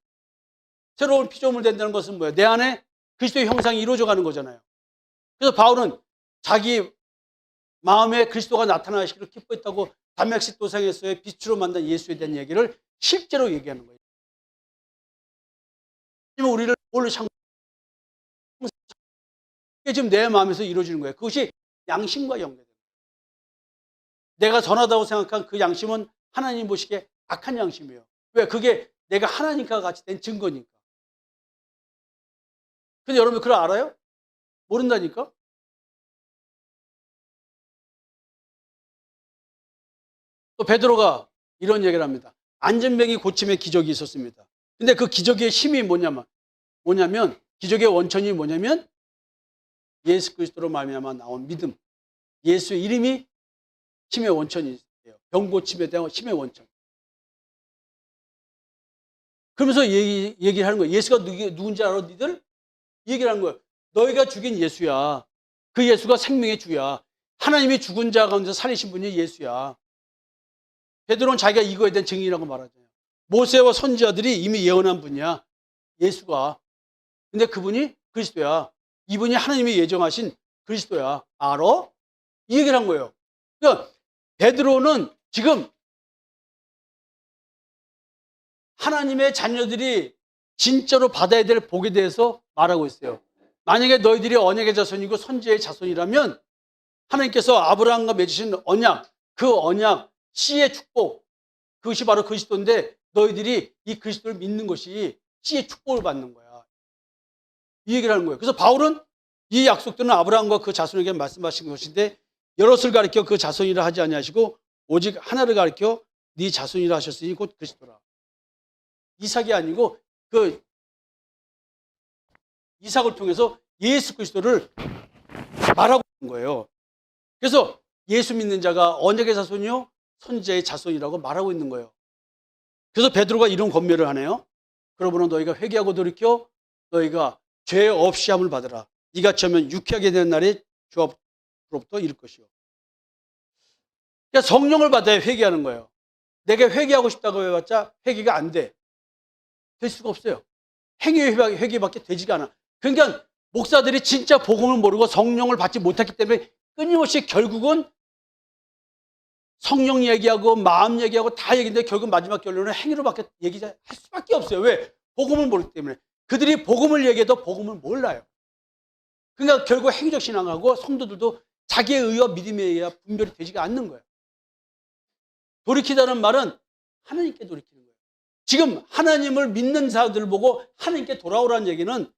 새로운 피조물 된다는 것은 뭐예요? 내 안에 그리스도의 형상이 이루어져 가는 거잖아요. 그래서 바울은 자기 마음에 그리스도가 나타나시기를 기뻐했다고 담메섹 도상에서의 빛으로 만든 예수에 대한 얘기를 실제로 얘기하는 거예요. 우리를 뭘로 이게 지금 내 마음에서 이루어지는 거예요. 그것이 양심과 연결돼요. 내가 선하다고 생각한 그 양심은 하나님 보시기에 악한 양심이에요. 왜? 그게 내가 하나님과 같이 된 증거니까. 근데 여러분 그걸 알아요? 모른다니까? 또 베드로가 이런 얘기를 합니다. 안전병이 고침의 기적이 있었습니다. 근데 그 기적의 힘이 뭐냐면 기적의 원천이 뭐냐면 예수 그리스도로 말미암아 나온 믿음. 예수의 이름이 힘의 원천이에요. 병 고침에 대한 힘의 원천. 그러면서 얘기를 하는 거예요. 예수가 누군지 알아, 니들? 얘기를 하는 거예요. 너희가 죽인 예수야. 그 예수가 생명의 주야. 하나님이 죽은 자 가운데 살리신 분이 예수야. 베드로는 자기가 이거에 대한 증인이라고 말하잖아요. 모세와 선지자들이 이미 예언한 분이야. 예수가. 근데 그분이 그리스도야. 이분이 하나님이 예정하신 그리스도야. 알아? 이 얘기를 한 거예요. 그러니까 베드로는 지금 하나님의 자녀들이 진짜로 받아야 될 복에 대해서 말하고 있어요. 만약에 너희들이 언약의 자손이고 선지의 자손이라면 하나님께서 아브라함과 맺으신 언약, 그 언약, 씨의 축복, 그것이 바로 그리스도인데 너희들이 이 그리스도를 믿는 것이 씨의 축복을 받는 거야. 이 얘기를 하는 거예요. 그래서 바울은 이 약속들은 아브라함과 그 자손에게 말씀하신 것인데 여럿을 가리켜 그 자손이라 하지 아니하시고 오직 하나를 가리켜 네 자손이라 하셨으니 곧 그리스도라. 이삭이 아니고 그 이삭을 통해서 예수 그리스도를 말하고 있는 거예요. 그래서 예수 믿는 자가 언약의 자손이요 선지자의 자손이라고 말하고 있는 거예요. 그래서 베드로가 이런 권면을 하네요. 그러므로 너희가 회개하고 돌이켜 너희가 죄 없이 함을 받으라. 이같이 하면 유쾌하게 되는 날이 주 앞으로부터 이를 것이요. 그러니까 성령을 받아야 회개하는 거예요. 내가 회개하고 싶다고 해봤자 회개가 안 돼. 될 수가 없어요. 회개밖에 되지가 않아. 그러니까 목사들이 진짜 복음을 모르고 성령을 받지 못했기 때문에 끊임없이 결국은 성령 얘기하고 마음 얘기하고 다 얘기인데 결국 마지막 결론은 행위로밖에 얘기할 수밖에 없어요. 왜? 복음을 모르기 때문에. 그들이 복음을 얘기해도 복음을 몰라요. 그러니까 결국 행위적 신앙하고 성도들도 자기의 의와 믿음에 의해 분별이 되지가 않는 거예요. 돌이키다는 말은 하나님께 돌이키는 거예요. 지금 하나님을 믿는 사람들을 보고 하나님께 돌아오라는 얘기는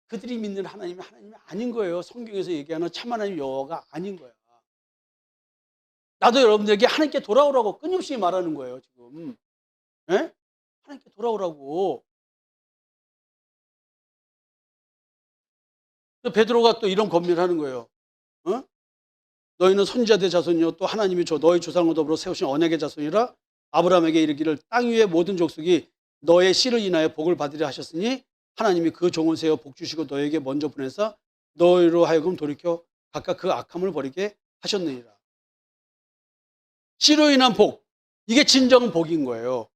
그들이 믿는 하나님이 아닌 거예요. 성경에서 얘기하는 참 하나님 여호와가 아닌 거야. 나도 여러분들에게 하나님께 돌아오라고 끊임없이 말하는 거예요. 지금 예? 하나님께 돌아오라고. 베드로가 또 이런 권면을 하는 거예요. 어? 너희는 선지자의 자손이요 또 하나님이 너희 조상과 더불어 세우신 언약의 자손이라 아브라함에게 이르기를 땅 위의 모든 족속이 너의 씨를 인하여 복을 받으려 하셨으니 하나님이 그 종을 세워 복 주시고 너에게 먼저 보내사 너희로 하여금 돌이켜 각각 그 악함을 버리게 하셨느니라. 씨로 인한 복, 이게 진정 복인 거예요.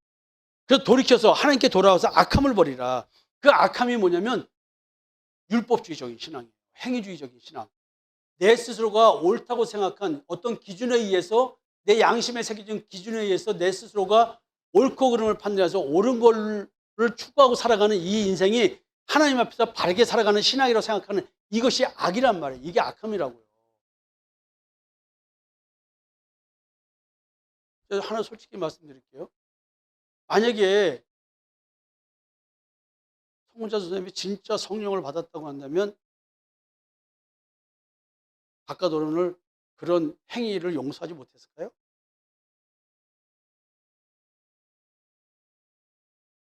그래서 돌이켜서 하나님께 돌아와서 악함을 버리라. 그 악함이 뭐냐면 율법주의적인 신앙이에요. 행위주의적인 신앙. 내 스스로가 옳다고 생각한 어떤 기준에 의해서 내 양심에 새겨진 기준에 의해서 내 스스로가 옳고 그름을 판단해서 옳은 거를 추구하고 살아가는 이 인생이 하나님 앞에서 바르게 살아가는 신앙이라고 생각하는 이것이 악이란 말이에요. 이게 악함이라고요. 제가 하나 솔직히 말씀드릴게요. 만약에 성자 선생님이 진짜 성령을 받았다고 한다면 바깥어른을 그런 행위를 용서하지 못했을까요?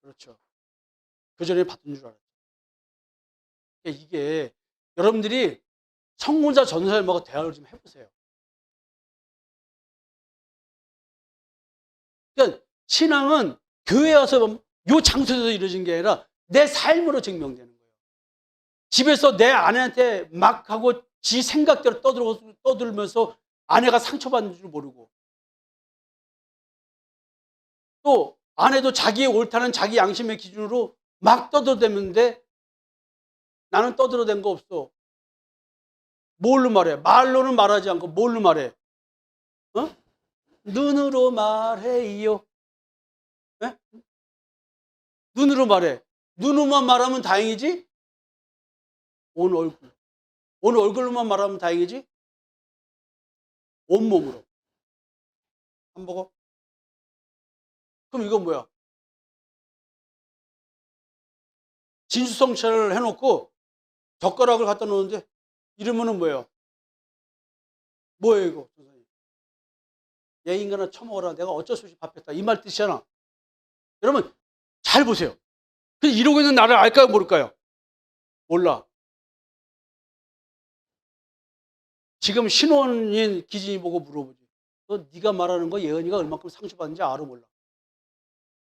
그렇죠. 그 전에 받은 줄 알았죠. 그러니까 이게 여러분들이 성문자 전사님하고 대화를 좀 해보세요. 그러니까 신앙은 교회 와서 요 장소에서 이루어진 게 아니라 내 삶으로 증명되는 거예요. 집에서 내 아내한테 막 하고 지 생각대로 떠들면서 아내가 상처받는 줄 모르고 또 아내도 자기의 옳다는 자기 양심의 기준으로 막 떠들어대는데 나는 떠들어댄 거 없어. 뭘로 말해? 말로는 말하지 않고 뭘로 말해? 어? 눈으로 말해요. 네? 눈으로 말해. 눈으로만 말하면 다행이지? 온 얼굴. 온 얼굴로만 말하면 다행이지? 온몸으로. 안 먹어? 그럼 이건 뭐야? 진수성찬을 해놓고 젓가락을 갖다 놓는데 이러면은 뭐예요? 뭐예요 이거? 얘 인간아 처먹어라. 내가 어쩔 수 없이 밥했다. 이 말 뜻이잖아. 여러분 잘 보세요. 근데 이러고 있는 나를 알까요 모를까요? 몰라. 지금 신혼인 기진이 보고 물어보지. 너 네가 말하는 거 예언이가 얼마큼 상처받는지 알아 몰라?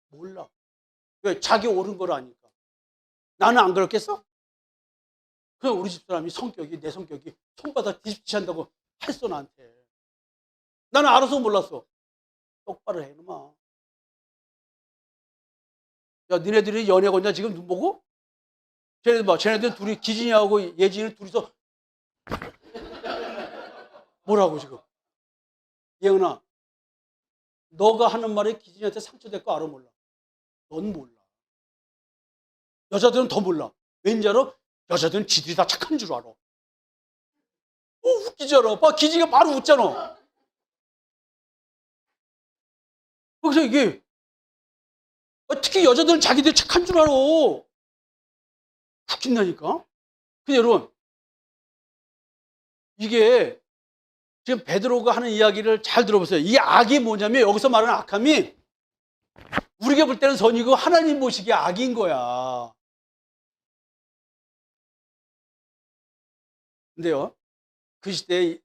몰라. 왜? 자기 옳은 걸 아니까. 나는 안 그렇겠어? 그냥 우리 집사람이 성격이 내 성격이 손바닥 뒤집지 한다고 했어 나한테. 나는 알아서 몰랐어. 똑바로 해 이놈아. 야 니네들이 연애 건냐 지금 눈 보고? 쟤네들 봐. 쟤네들 둘이 기진이하고 예진이 둘이서 뭐라고 지금? 예은아, 너가 하는 말이 기진이한테 상처될 거 알아 몰라? 넌 몰라. 여자들은 더 몰라. 왠지 알아? 여자들은 지들이 다 착한 줄 알아. 웃기잖아. 봐, 기진이가 바로 웃잖아. 그래서 이게 특히 여자들은 자기들이 착한 줄 알아. 웃긴다니까. 근데 여러분, 이게 지금 베드로가 하는 이야기를 잘 들어보세요. 이 악이 뭐냐면 여기서 말하는 악함이 우리가 볼 때는 선이고 하나님 보시기에 악인 거야. 근데요, 그 시대에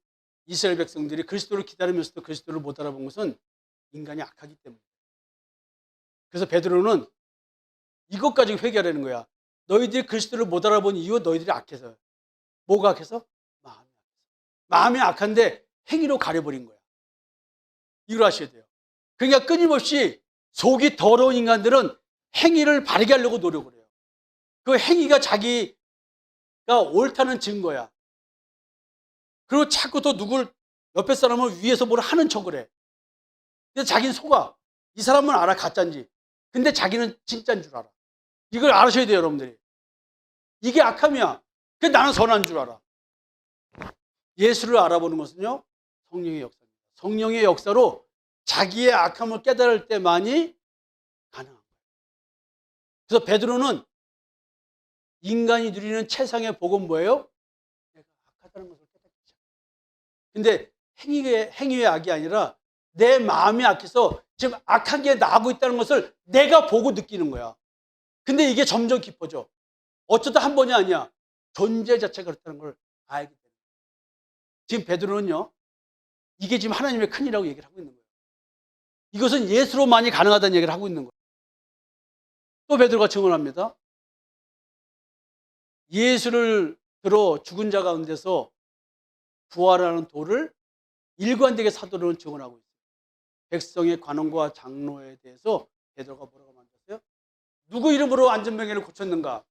이스라엘 백성들이 그리스도를 기다리면서도 그리스도를 못 알아본 것은 인간이 악하기 때문에. 그래서 베드로는 이것 가지고 회개하라는 거야. 너희들이 그리스도를 못 알아본 이유 너희들이 악해서. 뭐가 악해서? 마음이 악해서. 마음이 악한데 행위로 가려버린 거야. 이걸 아셔야 돼요. 그러니까 끊임없이 속이 더러운 인간들은 행위를 바르게 하려고 노력을 해요. 그 행위가 자기가 옳다는 증거야. 그리고 자꾸 또 누굴 옆에 사람을 위해서 뭘 하는 척을 해. 근데 자기는 속아. 이 사람은 알아, 가짜인지. 근데 자기는 진짜인 줄 알아. 이걸 아셔야 돼요, 여러분들이. 이게 악함이야. 근데 나는 선한 줄 알아. 예수를 알아보는 것은요, 성령의 역사입니다. 성령의 역사로 자기의 악함을 깨달을 때만이 가능한 거예요. 그래서 베드로는 인간이 누리는 최상의 복은 뭐예요? 내가 악하다는 것을 깨닫기 시작. 근데 행위의 악이 아니라 내 마음이 악해서 지금 악한 게 나하고 있다는 것을 내가 보고 느끼는 거야. 근데 이게 점점 깊어져. 어쩌다 한 번이 아니야. 존재 자체가 그렇다는 걸 알게 되는 거예요. 지금 베드로는요, 이게 지금 하나님의 큰이라고 얘기를 하고 있는 거예요. 이것은 예수로만이 가능하다는 얘기를 하고 있는 거예요. 또 베드로가 증언합니다. 예수를 들어 죽은 자 가운데서 부활하는 도를 일관되게 사도들은 증언하고 있어요. 백성의 관원과 장로에 대해서 베드로가 뭐라고 만졌어요? 누구 이름으로 안전병해를 고쳤는가?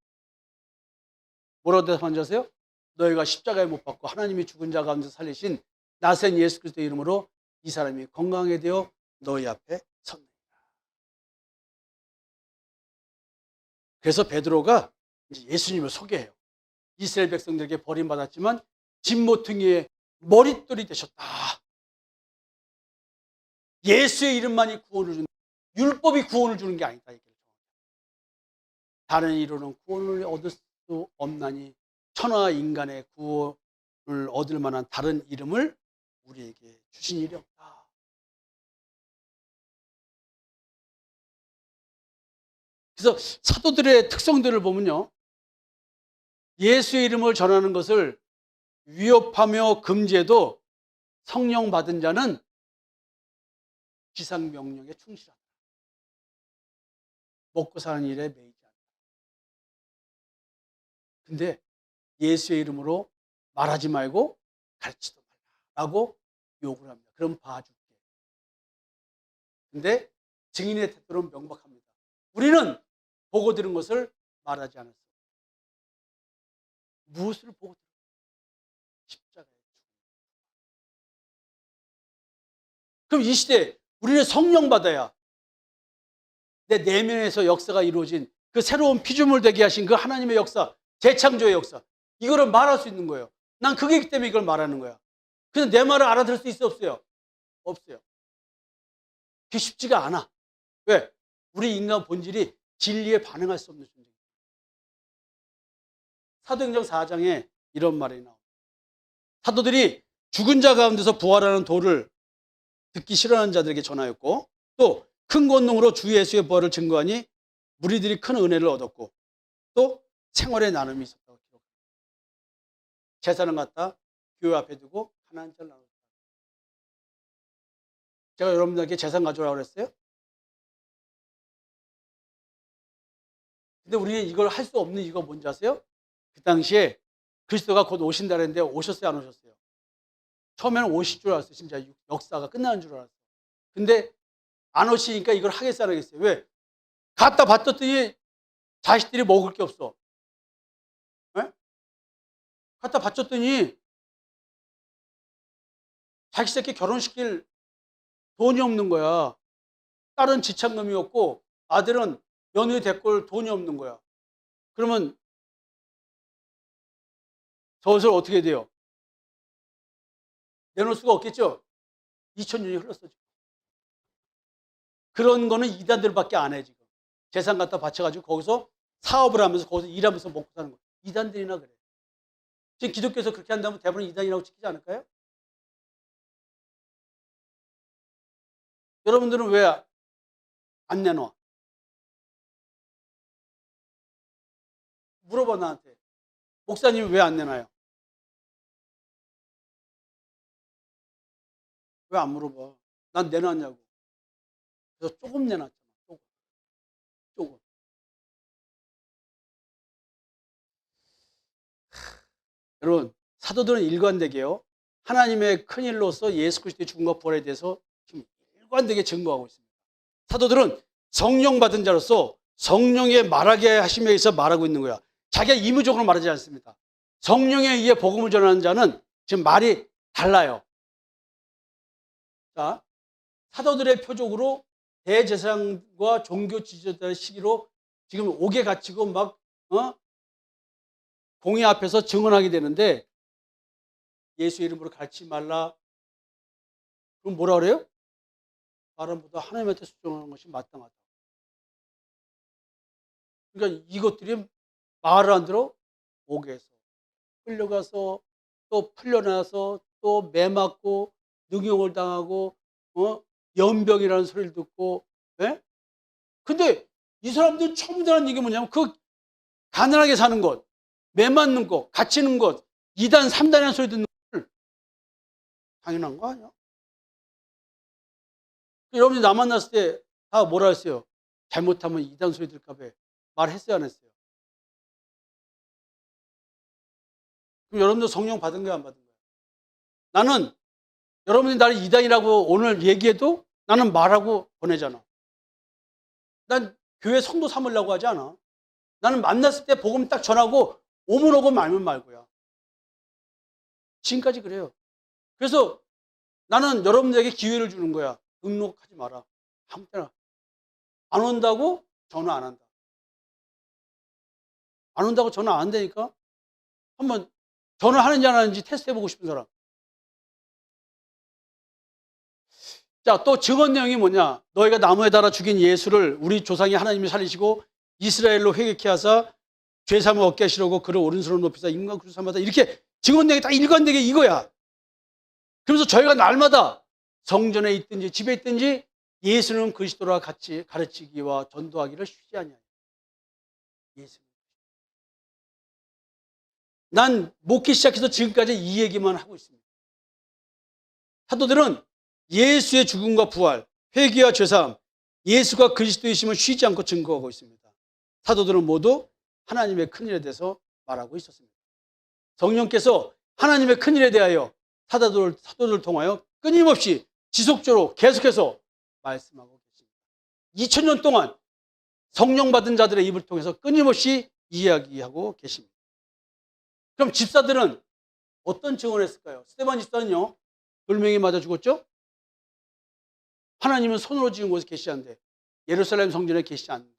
뭐라고 대답하셨어요? 너희가 십자가에 못 박고 하나님이 죽은 자 가운데 살리신 나센 예수 그리스도의 이름으로 이 사람이 건강하게 되어 너희 앞에 섰느니라. 그래서 베드로가 이제 예수님을 소개해요. 이스라엘 백성들에게 버림받았지만 진모퉁이의 머릿돌이 되셨다. 예수의 이름만이 구원을 주는, 율법이 구원을 주는 게 아니다. 다른 이로는 구원을 얻을 수 없나니 천하 인간의 구원을 얻을 만한 다른 이름을 우리에게 주신 일이 없다. 그래서 사도들의 특성들을 보면요, 예수의 이름을 전하는 것을 위협하며 금지해도 성령 받은 자는 지상명령에 충실하다. 먹고 사는 일에 매이지 않다. 근데 예수의 이름으로 말하지 말고 가르치도 말라라고 요구를 합니다. 그럼 봐줄게. 근데 증인의 태도는 명백합니다. 우리는 보고 들은 것을 말하지 않았어요. 무엇을 보고 들은? 십자가에 죽은. 그럼 이 시대에 우리는 성령 받아야 내 내면에서 역사가 이루어진 그 새로운 피조물 되게 하신 그 하나님의 역사, 재창조의 역사, 이거를 말할 수 있는 거예요. 난 그게 있기 때문에 이걸 말하는 거야. 근데 내 말을 알아들을 수 있어, 없어요? 없어요. 그게 쉽지가 않아. 왜? 우리 인간 본질이 진리에 반응할 수 없는 존재입니다. 사도행전 4장에 이런 말이 나옵니다. 사도들이 죽은 자 가운데서 부활하는 도를 듣기 싫어하는 자들에게 전하였고, 또 큰 권능으로 주 예수의 부활을 증거하니 무리들이 큰 은혜를 얻었고, 또 생활의 나눔이 있었다고 기록합니다. 재산을 갖다 교회 앞에 두고 하나님 잘 나눴다. 제가 여러분들에게 재산 가져오라고 그랬어요? 근데 우리는 이걸 할 수 없는 이유가 뭔지 아세요? 그 당시에 그리스도가 곧 오신다 그랬는데 오셨어요, 안 오셨어요? 처음에는 오실 줄 알았어요. 진짜 역사가 끝나는 줄 알았어요. 근데 안 오시니까 이걸 하겠어, 안 하겠어요? 왜? 갖다 바쳤더니 자식들이 먹을 게 없어. 네? 갖다 바쳤더니 자기 새끼 결혼시킬 돈이 없는 거야. 딸은 지참금이 없고 아들은 며느리 데리고 돈이 없는 거야. 그러면 저것을 어떻게 돼요? 내놓을 수가 없겠죠? 2000년이 흘렀어. 지금. 그런 거는 이단들밖에 안 해, 지금. 재산 갖다 바쳐가지고 거기서 사업을 하면서 거기서 일하면서 먹고 사는 거. 이단들이나 그래. 지금 기독교에서 그렇게 한다면 대부분 이단이라고 지키지 않을까요? 여러분들은 왜 안 내놔? 물어봐, 나한테. 목사님이 왜 안 내놔요? 왜 안 물어봐? 난 내놨냐고. 그래서 조금 내놨잖아. 조금. 조금. 여러분, 사도들은 일관되게요. 하나님의 큰 일로서 예수 그리스도의 죽음과 부활에 대해서 지금 일관되게 증거하고 있습니다. 사도들은 성령 받은 자로서 성령의 말하게 하심에 의해서 말하고 있는 거야. 자기가 의무적으로 말하지 않습니다. 성령에 의해 복음을 전하는 자는 지금 말이 달라요. 자, 사도들의 표적으로 대제사장과 종교 지도자의 시기로 지금 옥에 갇히고 막 공의 앞에서 증언하게 되는데 예수 이름으로 가르치지 말라. 그럼 뭐라 그래요? 사람보다 하나님한테 순종하는 것이 마땅하다. 그러니까 이것들이 말을 안 들어 옥에서 끌려가서 또 풀려나서 또 매맞고 능욕을 당하고 연병이라는 소리를 듣고. 예? 근데 이 사람들 처음 들은 얘기 뭐냐면 그 가난하게 사는 것, 매맞는 것, 갇히는 것, 2단, 3단이라는 소리 듣는 걸 당연한 거 아니야? 여러분이 나 만났을 때 다 뭐라 했어요? 잘못하면 2단 소리 들까 봐 말했어요, 안 했어요? 그럼 여러분들 성령 받은 거야, 안 받은 거야? 나는 여러분이 나를 2단이라고 오늘 얘기해도 나는 말하고 보내잖아. 난 교회 성도 삼으려고 하지 않아. 나는 만났을 때 복음 딱 전하고 오면 오고 말면 말고야. 지금까지 그래요. 그래서 나는 여러분들에게 기회를 주는 거야. 등록하지 마라. 아무 때나. 안 온다고 전화 안 한다. 안 온다고 전화 안 한다니까? 한번 전화하는지 안 하는지 테스트 해보고 싶은 사람. 자, 또 증언 내용이 뭐냐? 너희가 나무에 달아 죽인 예수를 우리 조상이 하나님이 살리시고 이스라엘로 회개케 하사 죄사함을 얻게 하시려고 그를 오른손으로 높이사 인간 그릇 삼았다. 이렇게 증언 내용이 다 일관되게 이거야. 그러면서 저희가 날마다 성전에 있든지 집에 있든지 예수는 그리스도와 같이 가르치기와 전도하기를 쉬지 아니하냐. 예수. 난 목회 시작해서 지금까지 이 얘기만 하고 있습니다. 사도들은 예수의 죽음과 부활, 회개와 죄사함, 예수가 그리스도이심을 쉬지 않고 증거하고 있습니다. 사도들은 모두 하나님의 큰일에 대해서 말하고 있었습니다. 성령께서 하나님의 큰일에 대하여 사도들을 통하여 끊임없이 지속적으로 계속해서 말씀하고 계십니다. 2000년 동안 성령 받은 자들의 입을 통해서 끊임없이 이야기하고 계십니다. 그럼 집사들은 어떤 증언을 했을까요? 스데반 집사는요, 돌멩이 맞아 죽었죠? 하나님은 손으로 지은 곳에 계시지 예루살렘 성전에 계시지 않는데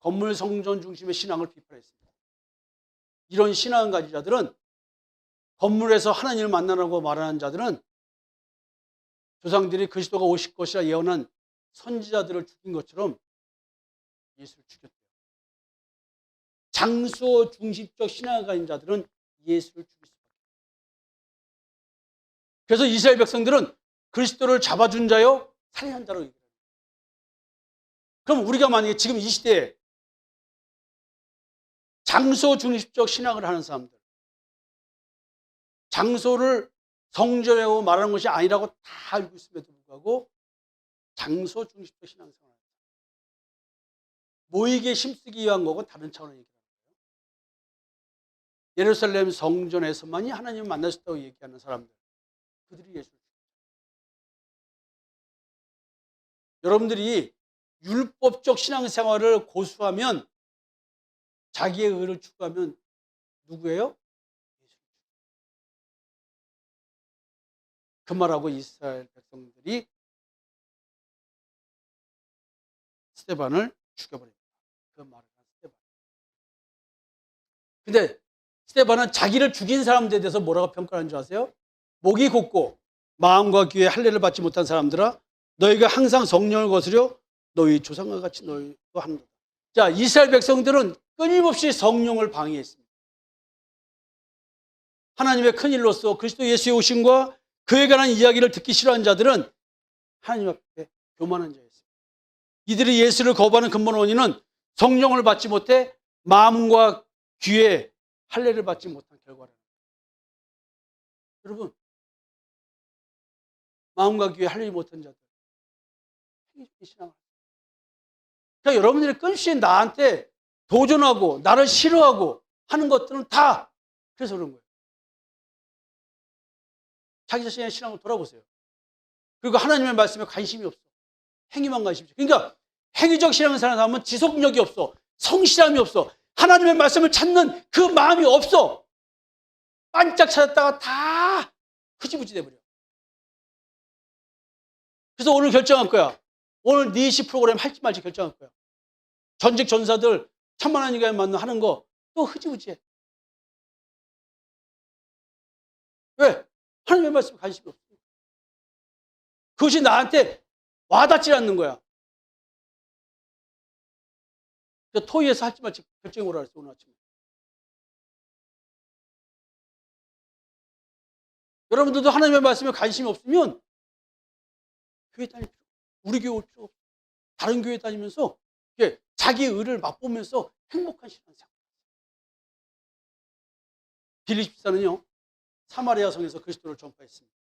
건물 성전 중심의 신앙을 비판했습니다. 이런 신앙을 가진 자들은 건물에서 하나님을 만나라고 말하는 자들은 조상들이 그리스도가 오실 것이라 예언한 선지자들을 죽인 것처럼 예수를 죽였대요. 장소 중심적 신앙을 가진 자들은 예수를 죽일 수밖에 없어요. 그래서 이스라엘 백성들은 그리스도를 잡아준 자요 살인한 자로 얘기해요. 그럼 우리가 만약에 지금 이 시대에 장소 중심적 신앙을 하는 사람들, 장소를 성전이라고 말하는 것이 아니라고 다 알고 있음에도 불구하고 장소 중심적 신앙생활을 합니다. 모이게 힘쓰기 위한 거고 다른 차원의 얘기를 하는 거예요. 예루살렘 성전에서만이 하나님을 만날 수 있다고 얘기하는 사람들, 그들이 예수를 죽였죠. 여러분들이 율법적 신앙생활을 고수하면 자기의 의를 추구하면 누구예요? 그 말하고 이스라엘 백성들이 스데반을 죽여버립니다. 그 말을 한 스데반. 근데 스데반은 자기를 죽인 사람들에 대해서 뭐라고 평가하는 줄 아세요? 목이 곧고 마음과 귀에 할례를 받지 못한 사람들아, 너희가 항상 성령을 거스려 너희 조상과 같이 너희도 합니다. 자, 이스라엘 백성들은 끊임없이 성령을 방해했습니다. 하나님의 큰 일로서 그리스도 예수의 오심과 그에 관한 이야기를 듣기 싫어한 자들은 하나님 앞에 교만한 자였습니다. 이들이 예수를 거부하는 근본 원인은 성령을 받지 못해 마음과 귀에 할례를 받지 못한 결과라는 거예요. 여러분, 마음과 귀에 할례를 못한 자들, 행위적인 신앙을. 그러니까 여러분들이 끊임없이 나한테 도전하고 나를 싫어하고 하는 것들은 다 그래서 그런 거예요. 자기 자신의 신앙을 돌아보세요. 그리고 하나님의 말씀에 관심이 없어. 행위만 관심이 있어. 그러니까 행위적 신앙을 사는 사람은 지속력이 없어. 성실함이 없어. 하나님의 말씀을 찾는 그 마음이 없어. 반짝 찾았다가 다 흐지부지 돼버려. 그래서 오늘 결정할 거야. 오늘 니시 프로그램 할지 말지 결정할 거야. 전직 전사들 천만원 이가에 맞는 하는 거 또 흐지부지해. 왜? 하나님의 말씀에 관심이 없어. 그것이 나한테 와닿지 않는 거야. 토의에서 할지 말지 결정해 오라 그랬어, 오늘 아침에. 여러분들도 하나님의 말씀에 관심이 없으면 교회 다닐 필요 없어. 우리 교회 올 필요 없어. 다른 교회 다니면서 자기 의를 맛보면서 행복한 시간 생활. 빌립 집사는요, 사마리아 성에서 그리스도를 전파했습니다.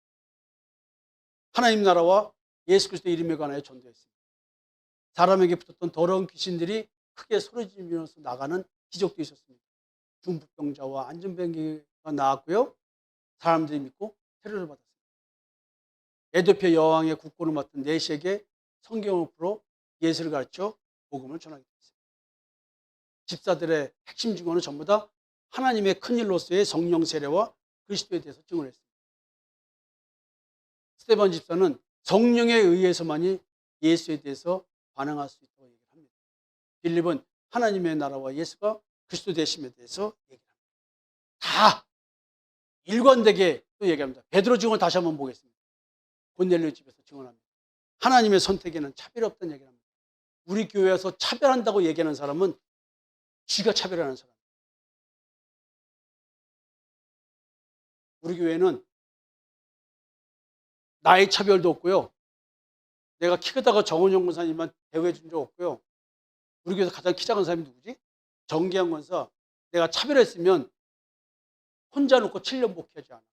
하나님 나라와 예수 그리스도의 이름에 관하여 전도했습니다. 사람에게 붙었던 더러운 귀신들이 크게 소리지르면서 나가는 기적도 있었습니다. 중풍병자와 안전병기가 나왔고요. 사람들이 믿고 테러를 받았습니다. 에도피아 여왕의 국고를 맡은 네시에게 성경을 풀어 예수를 가르쳐 복음을 전하게 됐습니다. 집사들의 핵심 증언은 전부 다 하나님의 큰 일로서의 성령 세례와 그리스도에 대해서 증언을 했습니다. 스데반 집사는 성령에 의해서만이 예수에 대해서 반응할 수 있다고 얘기를 합니다. 빌립은 하나님의 나라와 예수가 그리스도 되심에 대해서 얘기를 합니다. 다 일관되게 또 얘기합니다. 베드로 증언을 다시 한번 보겠습니다. 고넬료 집에서 증언합니다. 하나님의 선택에는 차별이 없다는 얘기를 합니다. 우리 교회에서 차별한다고 얘기하는 사람은 지가 차별하는 사람. 우리 교회는 나이 차별도 없고요. 내가 키 크다가 정원영 권사님만 대우해 준 적 없고요. 우리 교회에서 가장 키 작은 사람이 누구지? 정기한 권사. 내가 차별했으면 혼자 놓고 7년 목회하지 않아.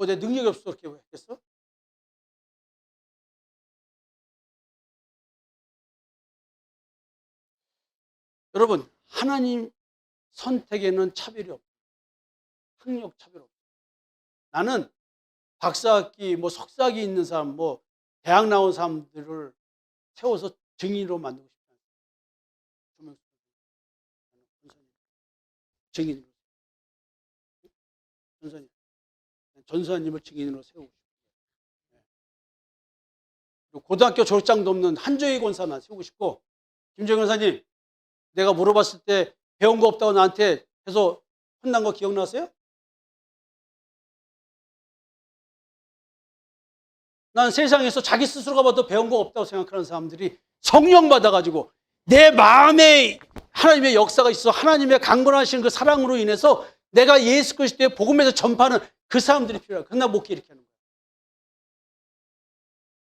내 능력이 없어서 그렇게 했겠어? 여러분, 하나님 선택에는 차별이 없어요. 학력 차별 없어요. 나는 박사학위, 석사학위 있는 사람, 대학 나온 사람들을 세워서 증인으로 만들고 싶다. 증인으로. 전사님을 증인으로 세우고 싶어요. 고등학교 졸업장도 없는 한조희 권사만 세우고 싶고, 김정희 권사님, 내가 물어봤을 때 배운 거 없다고 나한테 해서 혼난 거 기억나세요? 난 세상에서 자기 스스로가 봐도 배운 거 없다고 생각하는 사람들이 성령 받아가지고 내 마음에 하나님의 역사가 있어 하나님의 강건하신 그 사랑으로 인해서 내가 예수 그리스도의 복음에서 전파하는 그 사람들이 필요해. 그러나 목회 이렇게 하는 거야.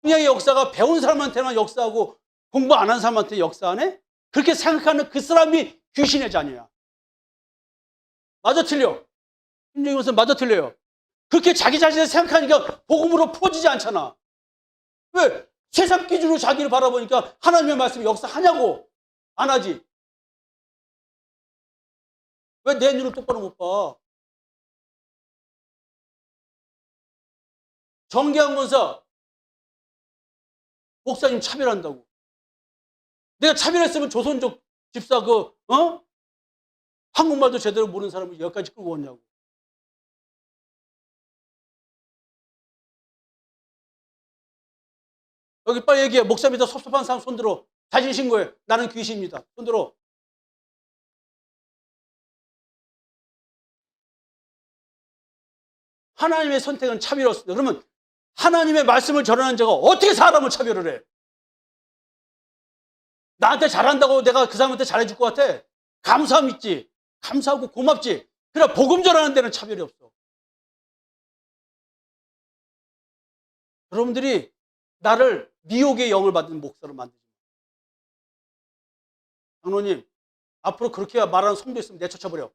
성령의 역사가 배운 사람한테만 역사하고 공부 안 한 사람한테 역사 안 해? 그렇게 생각하는 그 사람이 귀신의 자녀야. 맞아 틀려? 김정희 교수는 맞아 틀려요? 그렇게 자기 자신을 생각하니까 복음으로 풀어지지 않잖아. 왜? 세상 기준으로 자기를 바라보니까 하나님의 말씀이 역사하냐고. 안 하지. 왜 내 눈을 똑바로 못 봐? 정계한 권사 목사님 차별한다고. 내가 차별했으면 조선족 집사 한국말도 제대로 모르는 사람을 여기까지 끌고 왔냐고. 여기 빨리 얘기해. 목사 밑에 섭섭한 사람 손들어. 자진 신고해. 나는 귀신입니다. 손 들어. 하나님의 선택은 차별이었습니다. 그러면 하나님의 말씀을 전하는 자가 어떻게 사람을 차별을 해? 나한테 잘한다고 내가 그 사람한테 잘해줄 것 같아? 감사함 있지. 감사하고 고맙지. 그러나 복음 전하는 데는 차별이 없어. 여러분들이 나를 미혹의 영을 받은 목사로 만들지. 장로님, 앞으로 그렇게 말하는 성도 있으면 내쫓아버려.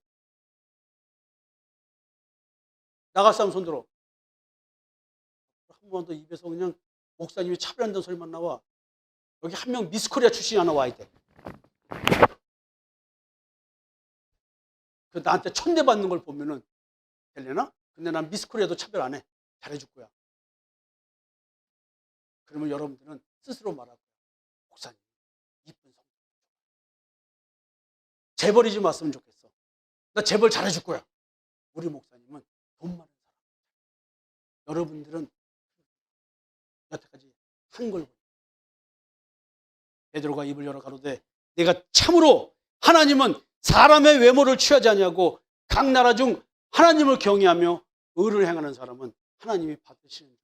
나갈 사람 손 들어. 한 번 더 입에서 그냥 목사님이 차별한다는 소리만 나와. 여기 한 명 미스코리아 출신이 하나 와야 돼. 그 나한테 천대받는 걸 보면은 되려나? 근데 난 미스코리아도 차별 안 해. 잘해줄 거야. 그러면 여러분들은 스스로 말할 거야. 목사님, 이쁜 성. 재벌이지 마으면 좋겠어. 나 재벌 잘해줄 거야. 우리 목사님은 돈 많은 사람. 여러분들은 여태까지 한 걸. 베드로가 입을 열어 가로되 내가 참으로 하나님은 사람의 외모를 취하지 아니하고 각 나라 중 하나님을 경외하며 의를 행하는 사람은 하나님이 받으시는 줄.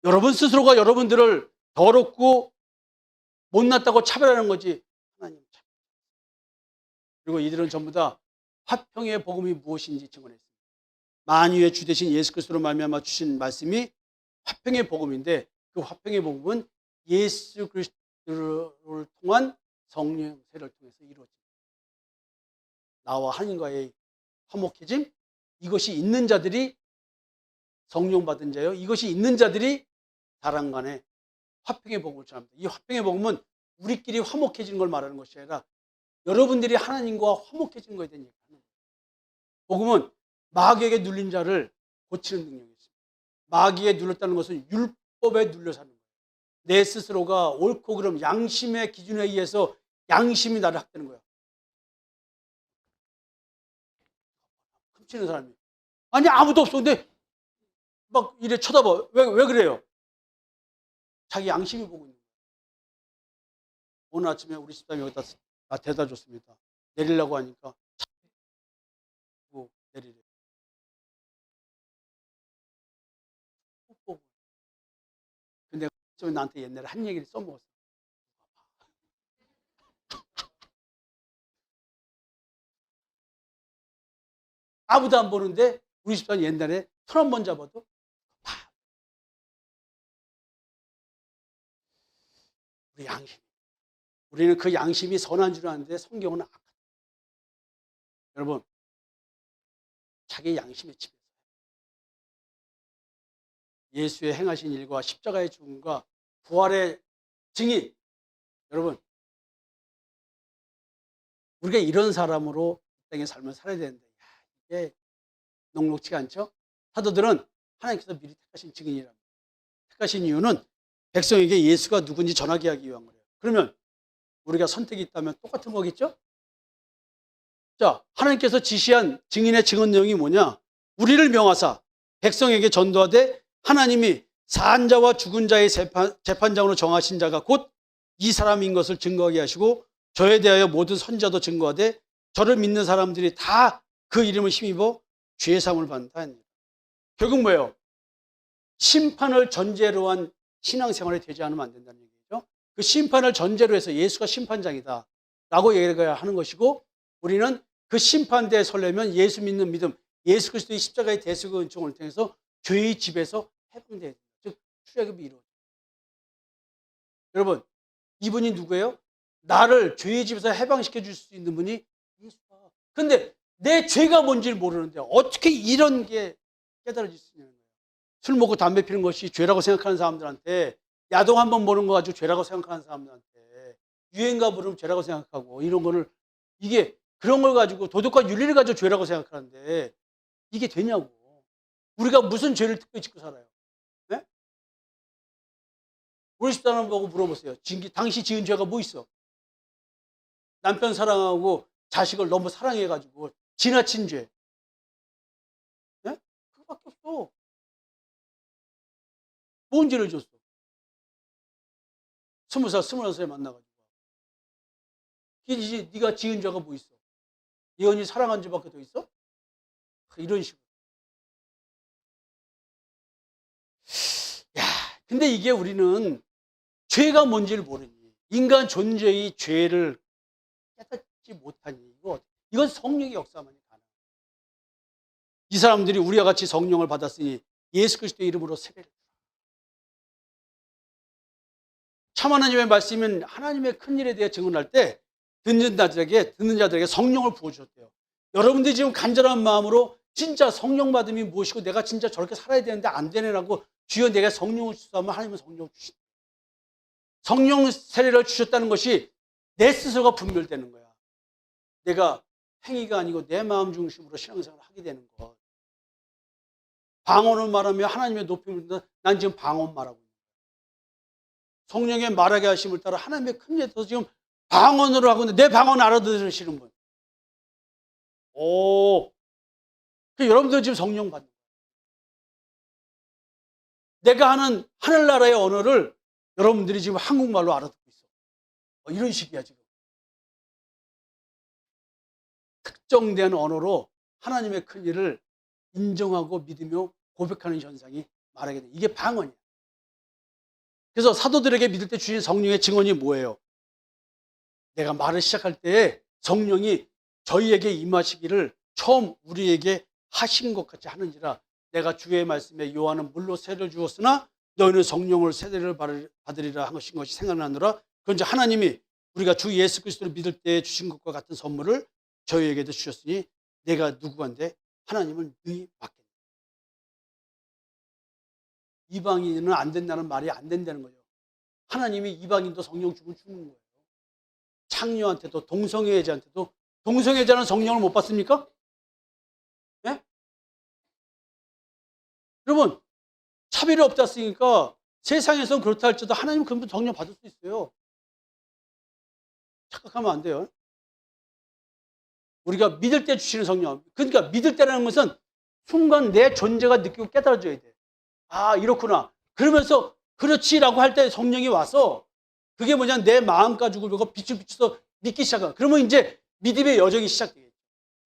여러분 스스로가 여러분들을 더럽고 못났다고 차별하는 거지 하나님 차별. 그리고 이들은 전부 다 화평의 복음이 무엇인지 증언했습니다. 만유의 주 되신 예수 그리스도로 말미암아 주신 말씀이 화평의 복음인데 그 화평의 복음은 예수 그리스도를 통한 성령 세를 통해서 이루어집니다. 나와 하나님과의 화목해짐, 이것이 있는 자들이 성령 받은 자요. 이것이 있는 자들이 사람 간에 화평의 복음을 전합니다. 이 화평의 복음은 우리끼리 화목해지는 걸 말하는 것이 아니라 여러분들이 하나님과 화목해지는 것에 대한 얘기입니다. 복음은 마귀에게 눌린 자를 고치는 능력이 있습니다. 마귀에 눌렸다는 것은 율법에 눌려 사는 거예요. 내 스스로가 옳고 그름 양심의 기준에 의해서 양심이 나를 학대는 거야. 훔치는 사람이. 아니 아무도 없어. 근데 막 이래 쳐다봐. 왜 그래요? 자기 양심이 보고 있는 거예요. 오늘 아침에 우리 집사람이 여기다 데려다 줬습니다. 내리려고 하니까 내리래. 근데 나한테 옛날에 한 얘기를 써먹었어. 아무도 안 보는데 우리 집사람 옛날에 손 한 번 잡아도 우리 양심. 우리는 그 양심이 선한 줄 아는데 성경은 악하다. 여러분, 자기 양심에 집에서 예수의 행하신 일과 십자가의 죽음과 부활의 증인. 여러분, 우리가 이런 사람으로 땅의 삶을 살아야 되는데 이게 녹록지가 않죠? 사도들은 하나님께서 미리 택하신 증인이랍니다. 택하신 이유는 백성에게 예수가 누군지 전하게 하기 위한 거예요. 그러면 우리가 선택이 있다면 똑같은 거겠죠? 자, 하나님께서 지시한 증인의 증언 내용이 뭐냐? 우리를 명하사 백성에게 전도하되 하나님이 산 자와 죽은 자의 재판장으로 정하신 자가 곧 이 사람인 것을 증거하게 하시고 저에 대하여 모든 선지자도 증거하되 저를 믿는 사람들이 다 그 이름을 힘입어 죄의 사함을 받는다. 결국 뭐예요? 심판을 전제로 한 신앙생활이 되지 않으면 안 된다는 얘기죠. 그 심판을 전제로 해서 예수가 심판장이다 라고 얘기를 하는 것이고, 우리는 그 심판대에 설려면 예수 믿는 믿음, 예수 그리스도의 십자가의 대속의 은총을 통해서 죄의 집에서 해방돼야 돼요. 즉 출애굽이 이루어져요. 여러분, 이분이 누구예요? 나를 죄의 집에서 해방시켜 줄 수 있는 분이 예수다. 그런데 내 죄가 뭔지를 모르는데 어떻게 이런 게 깨달아질 수 있냐는 거예요. 술 먹고 담배 피는 것이 죄라고 생각하는 사람들한테, 야동 한번 보는 거 가지고 죄라고 생각하는 사람들한테, 유행가 부르면 죄라고 생각하고, 이런 거를, 이게 그런 걸 가지고 도덕과 윤리를 가지고 죄라고 생각하는데 이게 되냐고. 우리가 무슨 죄를 특별히 짓고 살아요? 네? 우리 집사람 보고 물어보세요. 당시 지은 죄가 뭐 있어? 남편 사랑하고 자식을 너무 사랑해가지고 지나친 죄. 네? 그거밖에 없어. 뭔 죄를 줬어? 20살, 21살에 만나가지고. 이제 네가 지은 죄가 뭐 있어? 네 언니 사랑한 죄밖에 더 있어? 이런 식으로. 야, 근데 이게 우리는 죄가 뭔지를 모르니, 인간 존재의 죄를 깨닫지 못하니, 이건 성령의 역사만이 가능해. 이 사람들이 우리와 같이 성령을 받았으니 예수 그리스도의 이름으로 세례를 주라. 참 하나님의 말씀은 하나님의 큰 일에 대해 증언할 때 듣는 자들에게 성령을 부어주셨대요. 여러분들이 지금 간절한 마음으로 진짜 성령 받음이 무엇이고 내가 진짜 저렇게 살아야 되는데 안 되네라고 주여 내가 성령을 주소하면 하나님은 성령을 주신다. 성령 세례를 주셨다는 것이 내 스스로가 분별되는 거야. 내가 행위가 아니고 내 마음 중심으로 신앙생활을 하게 되는 것. 방언을 말하며 하나님의 높임을 듣는다. 난 지금 방언 말하고 있는 거야. 성령의 말하게 하심을 따라 하나님의 큰 일에서 지금 방언으로 하고 있는데 내 방언 알아들으시는 분. 오, 여러분들 지금 성령 받는 거예요. 내가 하는 하늘나라의 언어를 여러분들이 지금 한국말로 알아듣고 있어. 이런 식이야 지금. 특정된 언어로 하나님의 큰 일을 인정하고 믿으며 고백하는 현상이 말하게 돼. 이게 방언이야. 그래서 사도들에게 믿을 때 주신 성령의 증언이 뭐예요? 내가 말을 시작할 때 성령이 저희에게 임하시기를 처음 우리에게 하신 것 같이 하는지라. 내가 주의 말씀에 요한은 물로 세례를 주었으나 너희는 성령을 세례를 받으리라 하신 것이 생각나느라. 그건 이제 하나님이 우리가 주 예수 그리스도를 믿을 때 주신 것과 같은 선물을 저희에게도 주셨으니 내가 누구한데 하나님을 너희 맡겠다. 이방인은 안 된다는 말이 안 된다는 거죠. 하나님이 이방인도 성령 주면 주는 거예요. 창녀한테도 동성애자한테도. 동성애자는 성령을 못 받습니까? 네? 여러분, 차별이 없다 했으니까 세상에서는 그렇다 할지라도 하나님은 그분도 성령 받을 수 있어요. 착각하면 안 돼요. 우리가 믿을 때 주시는 성령. 그러니까 믿을 때라는 것은 순간 내 존재가 느끼고 깨달아져야 돼. 아, 이렇구나. 그러면서 그렇지라고 할 때 성령이 와서 그게 뭐냐, 내 마음 가지고 빛을 비춰서 믿기 시작한. 그러면 이제 믿음의 여정이 시작되겠죠.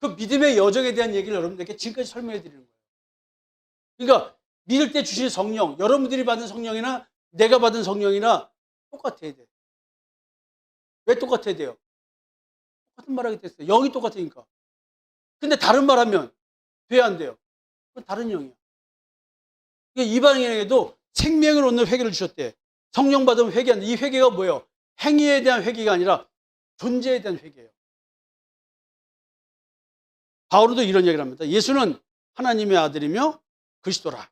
그 믿음의 여정에 대한 얘기를 여러분들에게 지금까지 설명해 드리는 거예요. 그러니까 믿을 때 주신 성령, 여러분들이 받은 성령이나 내가 받은 성령이나 똑같아야 돼. 왜 똑같아야 돼요? 똑같은 말 하게 됐어요. 영이 똑같으니까. 근데 다른 말 하면 돼, 안 돼요? 그건 다른 영이야. 그러니까 이방인에게도 생명을 얻는 회개를 주셨대. 성령 받으면 회개한다. 이 회개가 뭐예요? 행위에 대한 회개가 아니라 존재에 대한 회개예요. 바울도 이런 얘기를 합니다. 예수는 하나님의 아들이며 그리스도라.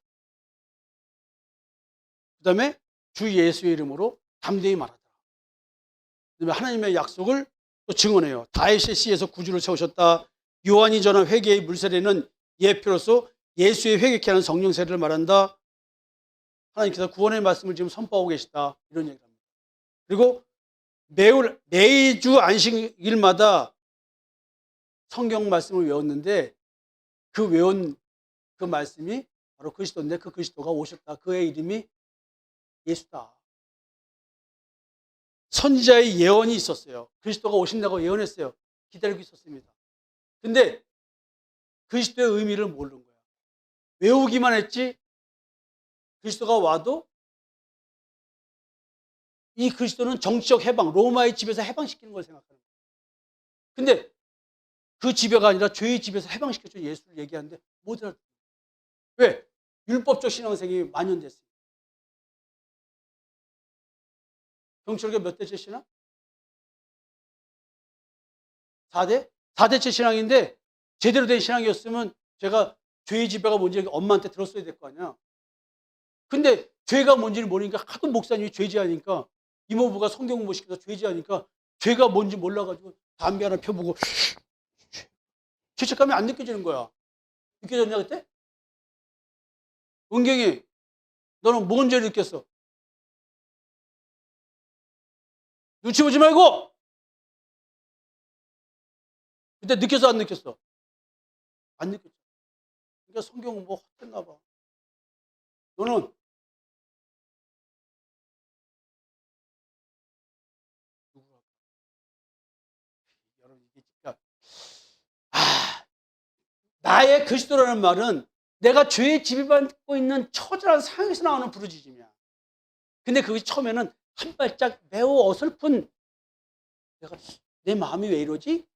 그 다음에 주 예수의 이름으로 담대히 말하더라. 그 다음에 하나님의 약속을 또 증언해요. 다윗의 씨에서 구주를 세우셨다. 요한이 전한 회개의 물세례는 예표로서 예수의 회개케 하는 성령 세례를 말한다. 하나님께서 구원의 말씀을 지금 선포하고 계시다. 이런 얘기를 합니다. 그리고 매주 안식일마다 성경 말씀을 외웠는데 그 외운 그 말씀이 바로 그리스도인데 그 그리스도가 오셨다. 그의 이름이 예수다. 선지자의 예언이 있었어요. 그리스도가 오신다고 예언했어요. 기다리고 있었습니다. 근데 그리스도의 의미를 모르는 거야. 외우기만 했지 그리스도가 와도 이 그리스도는 정치적 해방, 로마의 집에서 해방시키는 걸 생각하는 거예요. 근데 그 지배가 아니라 죄의 집에서 해방시켜준 예수를 얘기하는데 못 알아듣는 거예요. 왜? 율법적 신앙생이 만연됐어요. 경철이가 몇 대째 신앙? 4대? 4대째 신앙인데 제대로 된 신앙이었으면 제가 죄의 지배가 뭔지 엄마한테 들었어야 될 거 아니야. 근데 죄가 뭔지를 모르니까 하도 목사님이 죄지하니까 이모부가 성경 공부 시켜서 죄지하니까 죄가 뭔지 몰라가지고 담배 하나 펴보고 죄책감이 안 느껴지는 거야. 느껴졌냐 그때? 은경이 너는 뭔 죄를 느꼈어? 눈치 보지 말고! 그때 느꼈어 안 느꼈어? 안 느꼈어. 그러니까 성경 공부 헛됐나 봐. 너는 그러니까 나의 그리스도라는 말은 내가 죄에 지배받고 있는 처절한 상황에서 나오는 부르짖음이야. 근데 그것이 처음에는 한 발짝 매우 어설픈, 내가 내 마음이 왜 이러지?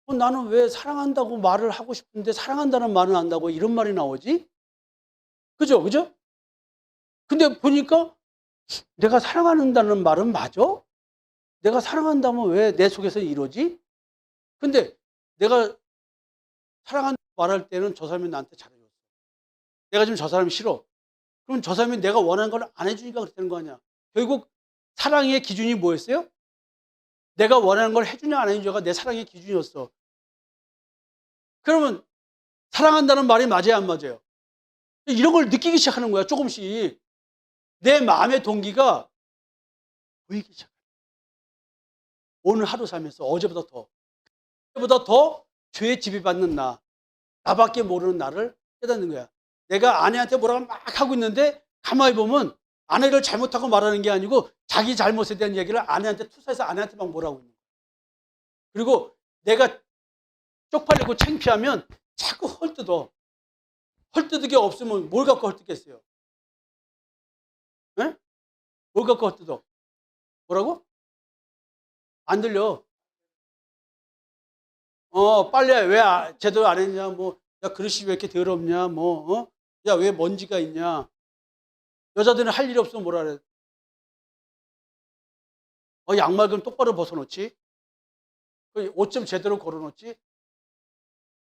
나는 왜 사랑한다고 말을 하고 싶은데 사랑한다는 말은 한다고 이런 말이 나오지? 그죠? 그죠? 근데 보니까 내가 사랑한다는 말은 맞아? 내가 사랑한다면 왜 내 속에서 이러지? 근데 내가 사랑한다고 말할 때는 저 사람이 나한테 잘해줬어. 내가 지금 저 사람이 싫어. 그럼 저 사람이 내가 원하는 걸 안 해주니까 그렇게 되는 거 아니야. 결국 사랑의 기준이 뭐였어요? 내가 원하는 걸 해주냐 안 해주냐가 내 사랑의 기준이었어. 그러면 사랑한다는 말이 맞아요 안 맞아요? 이런 걸 느끼기 시작하는 거야. 조금씩 내 마음의 동기가 보이기 시작해. 오늘 하루 살면서 어제보다 더 죄에 지배받는 나밖에 모르는 나를 깨닫는 거야. 내가 아내한테 뭐라고 막 하고 있는데 가만히 보면 아내를 잘못하고 말하는 게 아니고 자기 잘못에 대한 얘기를 아내한테 투사해서 아내한테 막 뭐라고 있는 거야. 그리고 내가 쪽팔리고 창피하면 자꾸 헐뜯어. 헐뜯을 없으면 뭘 갖고 헐뜯겠어요? 네? 뭘 갖고 헐뜯어? 뭐라고? 안 들려. 빨래 왜 제대로 안 했냐, 뭐, 야, 그릇이 왜 이렇게 더럽냐, 뭐, 야, 왜 먼지가 있냐. 여자들은 할 일이 없으면 뭐라 그래. 양말 그럼 똑바로 벗어놓지. 옷 좀 제대로 걸어놓지.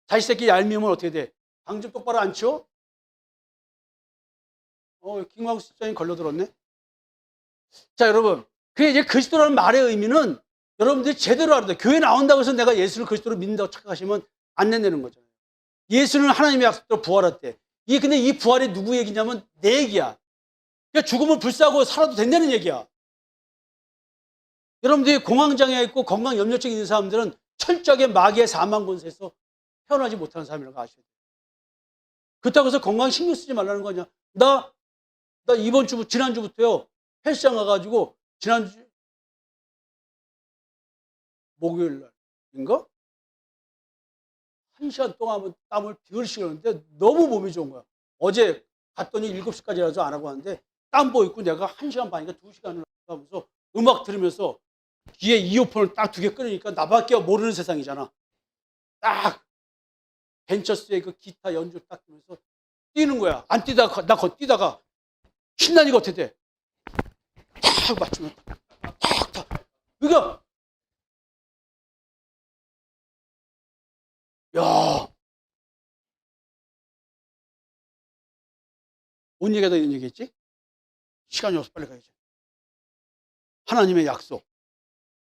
자식 새끼 얄미우면 어떻게 돼? 방 좀 똑바로 안 치워? 김광수 집사님 걸려들었네. 자, 여러분. 그게 이제 그리스도라는 말의 의미는 여러분들이 제대로 알아야 돼. 교회 나온다고 해서 내가 예수를 그리스도로 믿는다고 착각하시면 안 된다는 거잖아요. 예수는 하나님의 약속대로 부활했대. 근데 이 부활이 누구 얘기냐면 내 얘기야. 그러니까 죽음을 불사하고 살아도 된다는 얘기야. 여러분들이 공황장애 있고 건강 염려증이 있는 사람들은 철저하게 마귀의 사망 권세에서 태어나지 못하는 사람이라고 아셔야 돼요. 그렇다고 해서 건강 신경 쓰지 말라는 거 아니야. 나 지난주부터요, 헬스장 가가지고, 지난주, 목요일 날인가? 1시간 동안 땀을 비글씩 흘렸는데 너무 몸이 좋은 거야. 어제 갔더니 7시까지라서 안 하고 왔는데 땀 보이고 내가 1시간 반인가 2시간을 하면서 음악 들으면서 귀에 이어폰을 딱 2개 끊으니까 나밖에 모르는 세상이잖아. 딱 벤처스의 그 기타 연주 딱 들으면서 뛰는 거야. 안 뛰다가, 뛰다가 신나니까 어떻게 돼? 탁 맞추면 탁. 그러니까, 야, 뭔 얘기하다 이런 얘기했지? 시간이 없어 빨리 가야지. 하나님의 약속.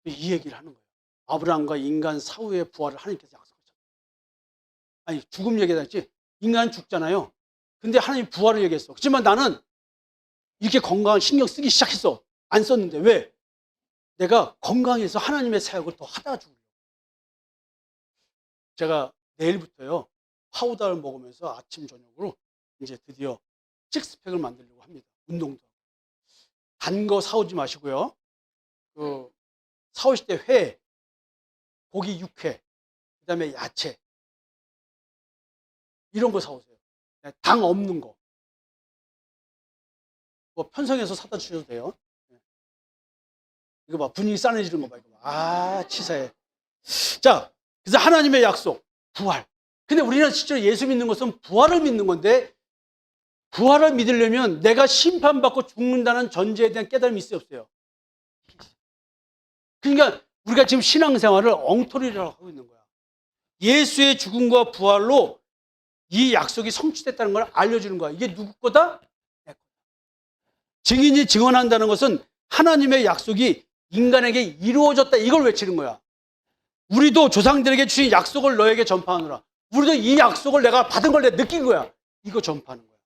이 얘기를 하는 거예요. 아브라함과 인간 사후의 부활을 하나님께서 약속하셨어요. 아니, 죽음 얘기다 했지. 인간은 죽잖아요. 근데 하나님이 부활을 얘기했어. 그렇지만 나는 이렇게 건강 신경 쓰기 시작했어. 안 썼는데. 왜? 내가 건강해서 하나님의 사역을 더 하다 죽으려고. 제가 내일부터요, 파우더를 먹으면서 아침 저녁으로 이제 드디어 식스팩을 만들려고 합니다. 운동도. 단 거 사오지 마시고요. 사오실 때 회, 고기 육회, 그다음에 야채 이런 거 사오세요. 당 없는 거. 뭐 편성해서 사다 주셔도 돼요. 이거 봐, 분위기 싸내지는 거 봐. 이거 봐. 치사해. 자, 그래서 하나님의 약속, 부활. 근데 우리는 실제로 예수 믿는 것은 부활을 믿는 건데, 부활을 믿으려면 내가 심판받고 죽는다는 전제에 대한 깨달음이 있어야 없어요. 그러니까 우리가 지금 신앙생활을 엉터리라고 하고 있는 거야. 예수의 죽음과 부활로 이 약속이 성취됐다는 걸 알려주는 거야. 이게 누구 거다? 내 거다. 증인이 증언한다는 것은 하나님의 약속이 인간에게 이루어졌다, 이걸 외치는 거야. 우리도 조상들에게 주신 약속을 너에게 전파하노라. 우리도 이 약속을 내가 받은 걸 내가 느낀 거야. 이거 전파하는 거야.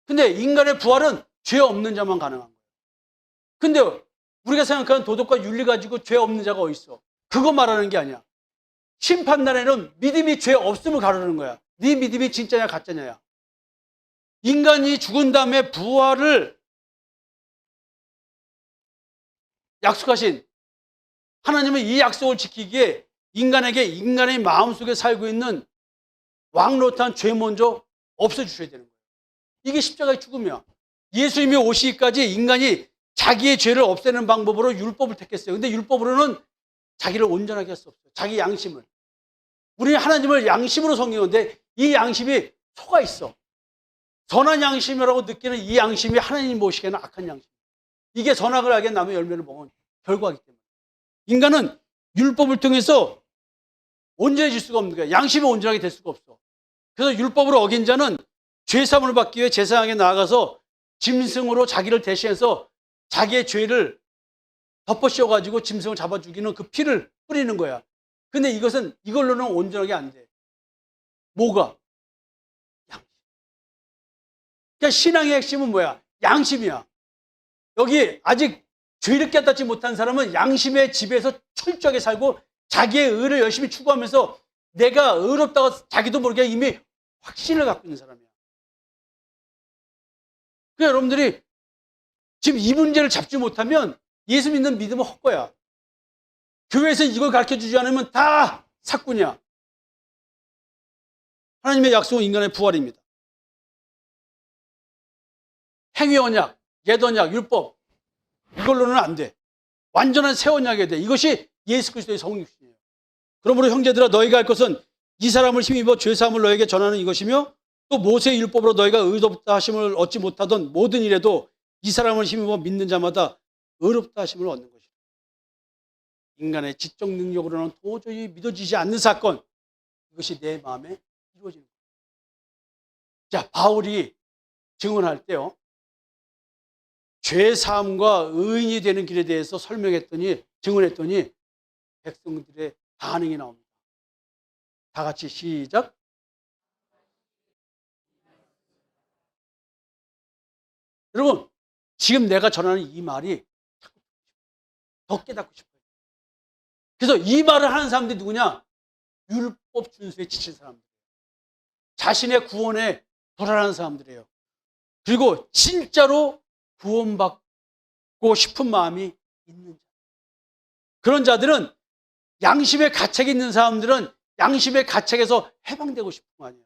근데 인간의 부활은 죄 없는 자만 가능한 거야. 근데 우리가 생각하는 도덕과 윤리 가지고 죄 없는 자가 어디 있어? 그거 말하는 게 아니야. 심판날에는 믿음이 죄 없음을 가르는 거야. 네 믿음이 진짜냐 가짜냐야. 인간이 죽은 다음에 부활을 약속하신 하나님은 이 약속을 지키기에 인간에게 인간의 마음속에 살고 있는 왕노릇한 죄 먼저 없애주셔야 되는 거예요. 이게 십자가의 죽음이야. 예수님이 오시기까지 인간이 자기의 죄를 없애는 방법으로 율법을 택했어요. 근데 율법으로는 자기를 온전하게 할 수 없어요. 자기 양심을. 우리는 하나님을 양심으로 섬기는데 이 양심이 속아 있어. 선한 양심이라고 느끼는 이 양심이 하나님 보시기에는 악한 양심. 이게 선악을 알게 남의 열매를 먹은 결과이기 때문에. 인간은 율법을 통해서 온전해질 수가 없는 거야. 양심이 온전하게 될 수가 없어. 그래서 율법을 어긴 자는 죄사함을 받기 위해 제사장에 나아가서 짐승으로 자기를 대신해서 자기의 죄를 덮어 씌워가지고 짐승을 잡아 죽이는 그 피를 뿌리는 거야. 근데 이걸로는 온전하게 안 돼. 뭐가? 양심. 그러니까 신앙의 핵심은 뭐야? 양심이야. 여기 아직 죄를 깨닫지 못한 사람은 양심의 지배에서 철저하게 살고 자기의 의를 열심히 추구하면서 내가 의롭다고 자기도 모르게 이미 확신을 갖고 있는 사람이야. 그러니까 여러분들이 지금 이 문제를 잡지 못하면 예수 믿는 믿음은 헛거야. 교회에서 이걸 가르쳐주지 않으면 다 사꾼이야. 하나님의 약속은 인간의 부활입니다. 행위 언약, 옛 언약, 율법 이걸로는 안 돼. 완전한 새 언약이 돼. 이것이 예수 그리스도의 성육신이에요. 그러므로 형제들아 너희가 할 것은 이 사람을 힘입어 죄사함을 너에게 전하는 이것이며 또 모세의 율법으로 너희가 의롭다 하심을 얻지 못하던 모든 일에도 이 사람을 힘입어 믿는 자마다 의롭다 하심을 얻는 것이다. 인간의 지적 능력으로는 도저히 믿어지지 않는 사건, 이것이 내 마음에 이루어지는 거예요. 자, 바울이 증언할 때요, 죄 사함과 의인이 되는 길에 대해서 증언했더니 백성들의 반응이 나옵니다. 다 같이 시작. 여러분, 지금 내가 전하는 이 말이 더 깨닫고 싶어요. 그래서 이 말을 하는 사람들이 누구냐? 율법 준수에 지친 사람들. 자신의 구원에 돌아가는 사람들이에요. 그리고 진짜로 구원받고 싶은 마음이 있는 자. 그런 자들은 양심의 가책이 있는 사람들은 양심의 가책에서 해방되고 싶은 거 아니에요.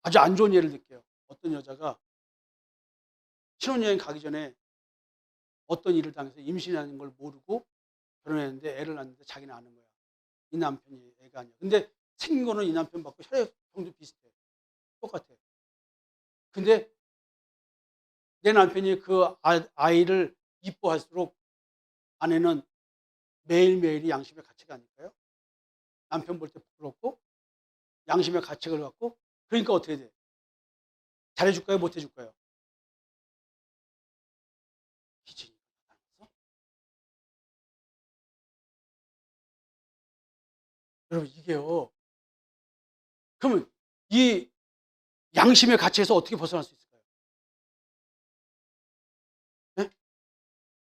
아주 안 좋은 예를 들게요. 어떤 여자가 신혼여행 가기 전에 어떤 일을 당해서 임신하는 걸 모르고 결혼했는데 애를 낳는데 자기는 아는 거야. 이 남편이 애가 아니야. 근데 생긴 거는 이 남편 받고 혈액형도 비슷해. 똑같아. 근데 내 남편이 그 아이를 이뻐할수록 아내는 매일매일이 양심의 가책이 아닐까요? 남편 볼 때 부끄럽고 양심의 가책을 갖고 그러니까 어떻게 돼? 잘해줄까요? 못해줄까요? 기준이 나타나서 여러분 이게요. 그러면 이 양심의 가책에서 어떻게 벗어날 수 있을까요? 네?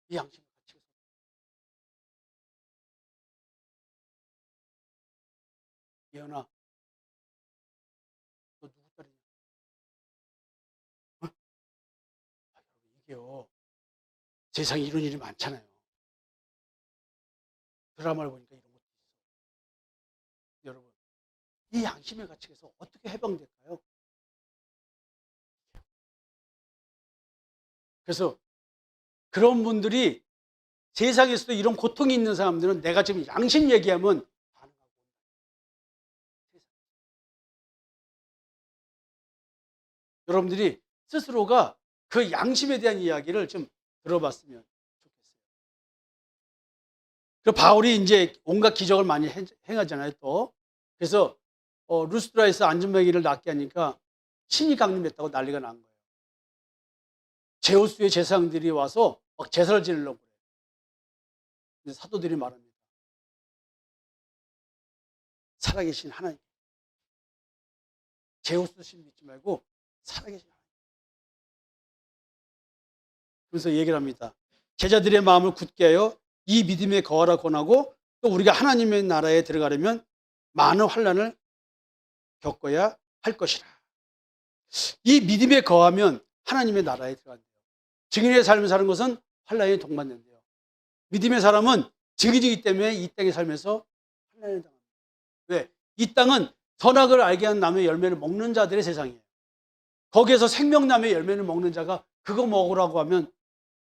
이 양심의 가책에서 예언아 너 누구 딸이냐? 어? 여러분 이게요. 세상에 이런 일이 많잖아요. 드라마를 보니까 이런 것도 있어. 여러분 이 양심의 가책에서 어떻게 해방될까요? 그래서 그런 분들이 세상에서도 이런 고통이 있는 사람들은 내가 지금 양심 얘기하면 반응하고 여러분들이 스스로가 그 양심에 대한 이야기를 좀 들어봤으면 좋겠어요. 그 바울이 이제 온갖 기적을 많이 행하잖아요, 또. 그래서 루스드라에서 안전뱅이를 낫게 하니까 신이 강림했다고 난리가 난 거예요. 제우스의 제사장들이 와서 막 제사를 지내려고 그래요. 근데 사도들이 말합니다. 살아계신 하나님. 제우스 신 믿지 말고 살아계신 하나님. 그래서 얘기를 합니다. 제자들의 마음을 굳게 하여 이 믿음에 거하라 권하고 또 우리가 하나님의 나라에 들어가려면 많은 환난을 겪어야 할 것이라. 이 믿음에 거하면 하나님의 나라에 들어간대요. 증인의 삶을 사는 것은 환난에 동반된대요. 믿음의 사람은 증인이기 때문에 이 땅에 살면서 환난을 당합니다. 왜? 이 땅은 선악을 알게 한 나무의 열매를 먹는 자들의 세상이에요. 거기에서 생명나무의 열매를 먹는 자가 그거 먹으라고 하면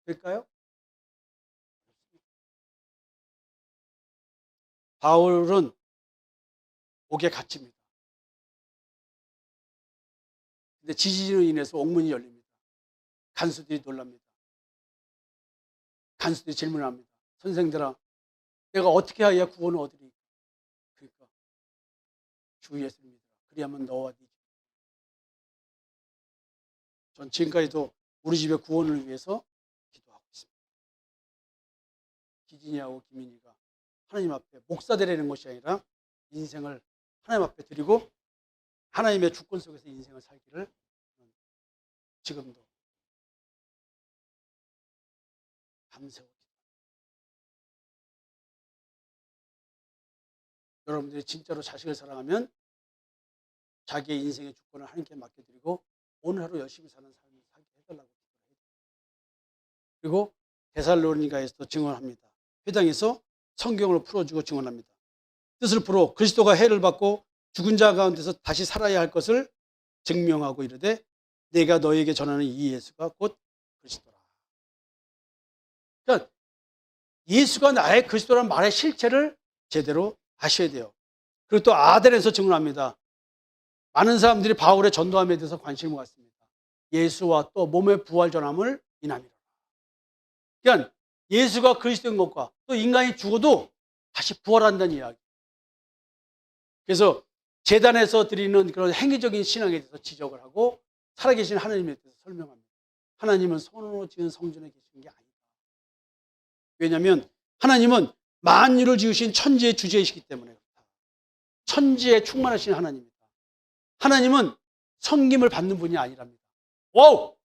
될까요? 바울은 옥에 갇힙니다. 근데 지진으로 인해서 옥문이 열립니다. 간수들이 놀랍니다. 간수들이 질문합니다. 선생들아, 내가 어떻게 하여야 구원을 얻으리? 그러니까 주 예수를 믿으라. 그리하면 너와 네 집. 전 지금까지도 우리 집의 구원을 위해서 기도하고 있습니다. 기진이하고 김인희가 하나님 앞에 목사 되려는 것이 아니라 인생을 하나님 앞에 드리고 하나님의 주권 속에서 인생을 살기를 지금도 밤새워. 여러분들이 진짜로 자식을 사랑하면 자기의 인생의 주권을 하나님께 맡겨드리고 오늘 하루 열심히 사는 삶을 살게 해달라고 기도해요. 그리고 데살로니가에서도 증언합니다. 회당에서 성경을 풀어주고 증언합니다. 뜻을 풀어 그리스도가 해를 받고 죽은 자 가운데서 다시 살아야 할 것을 증명하고 이르되 내가 너에게 전하는 이 예수가 곧 그리스도라. 그러니까 예수가 나의 그리스도라는 말의 실체를 제대로 아셔야 돼요. 그리고 또 아덴에서 증언합니다. 많은 사람들이 바울의 전도함에 대해서 관심을 갖습니다. 예수와 또 몸의 부활 전함을 인함이라. 그러니까 예수가 그리스도인 것과 또 인간이 죽어도 다시 부활한다는 이야기. 그래서 제단에서 드리는 그런 행위적인 신앙에 대해서 지적을 하고 살아계신 하나님에 대해서 설명합니다. 하나님은 손으로 지은 성전에 계신 게 아니다. 왜냐하면 하나님은 만유를 지으신 천지의 주제이시기 때문에 그렇다. 천지에 충만하신 하나님입니다. 하나님은 섬김을 받는 분이 아니랍니다. 와우!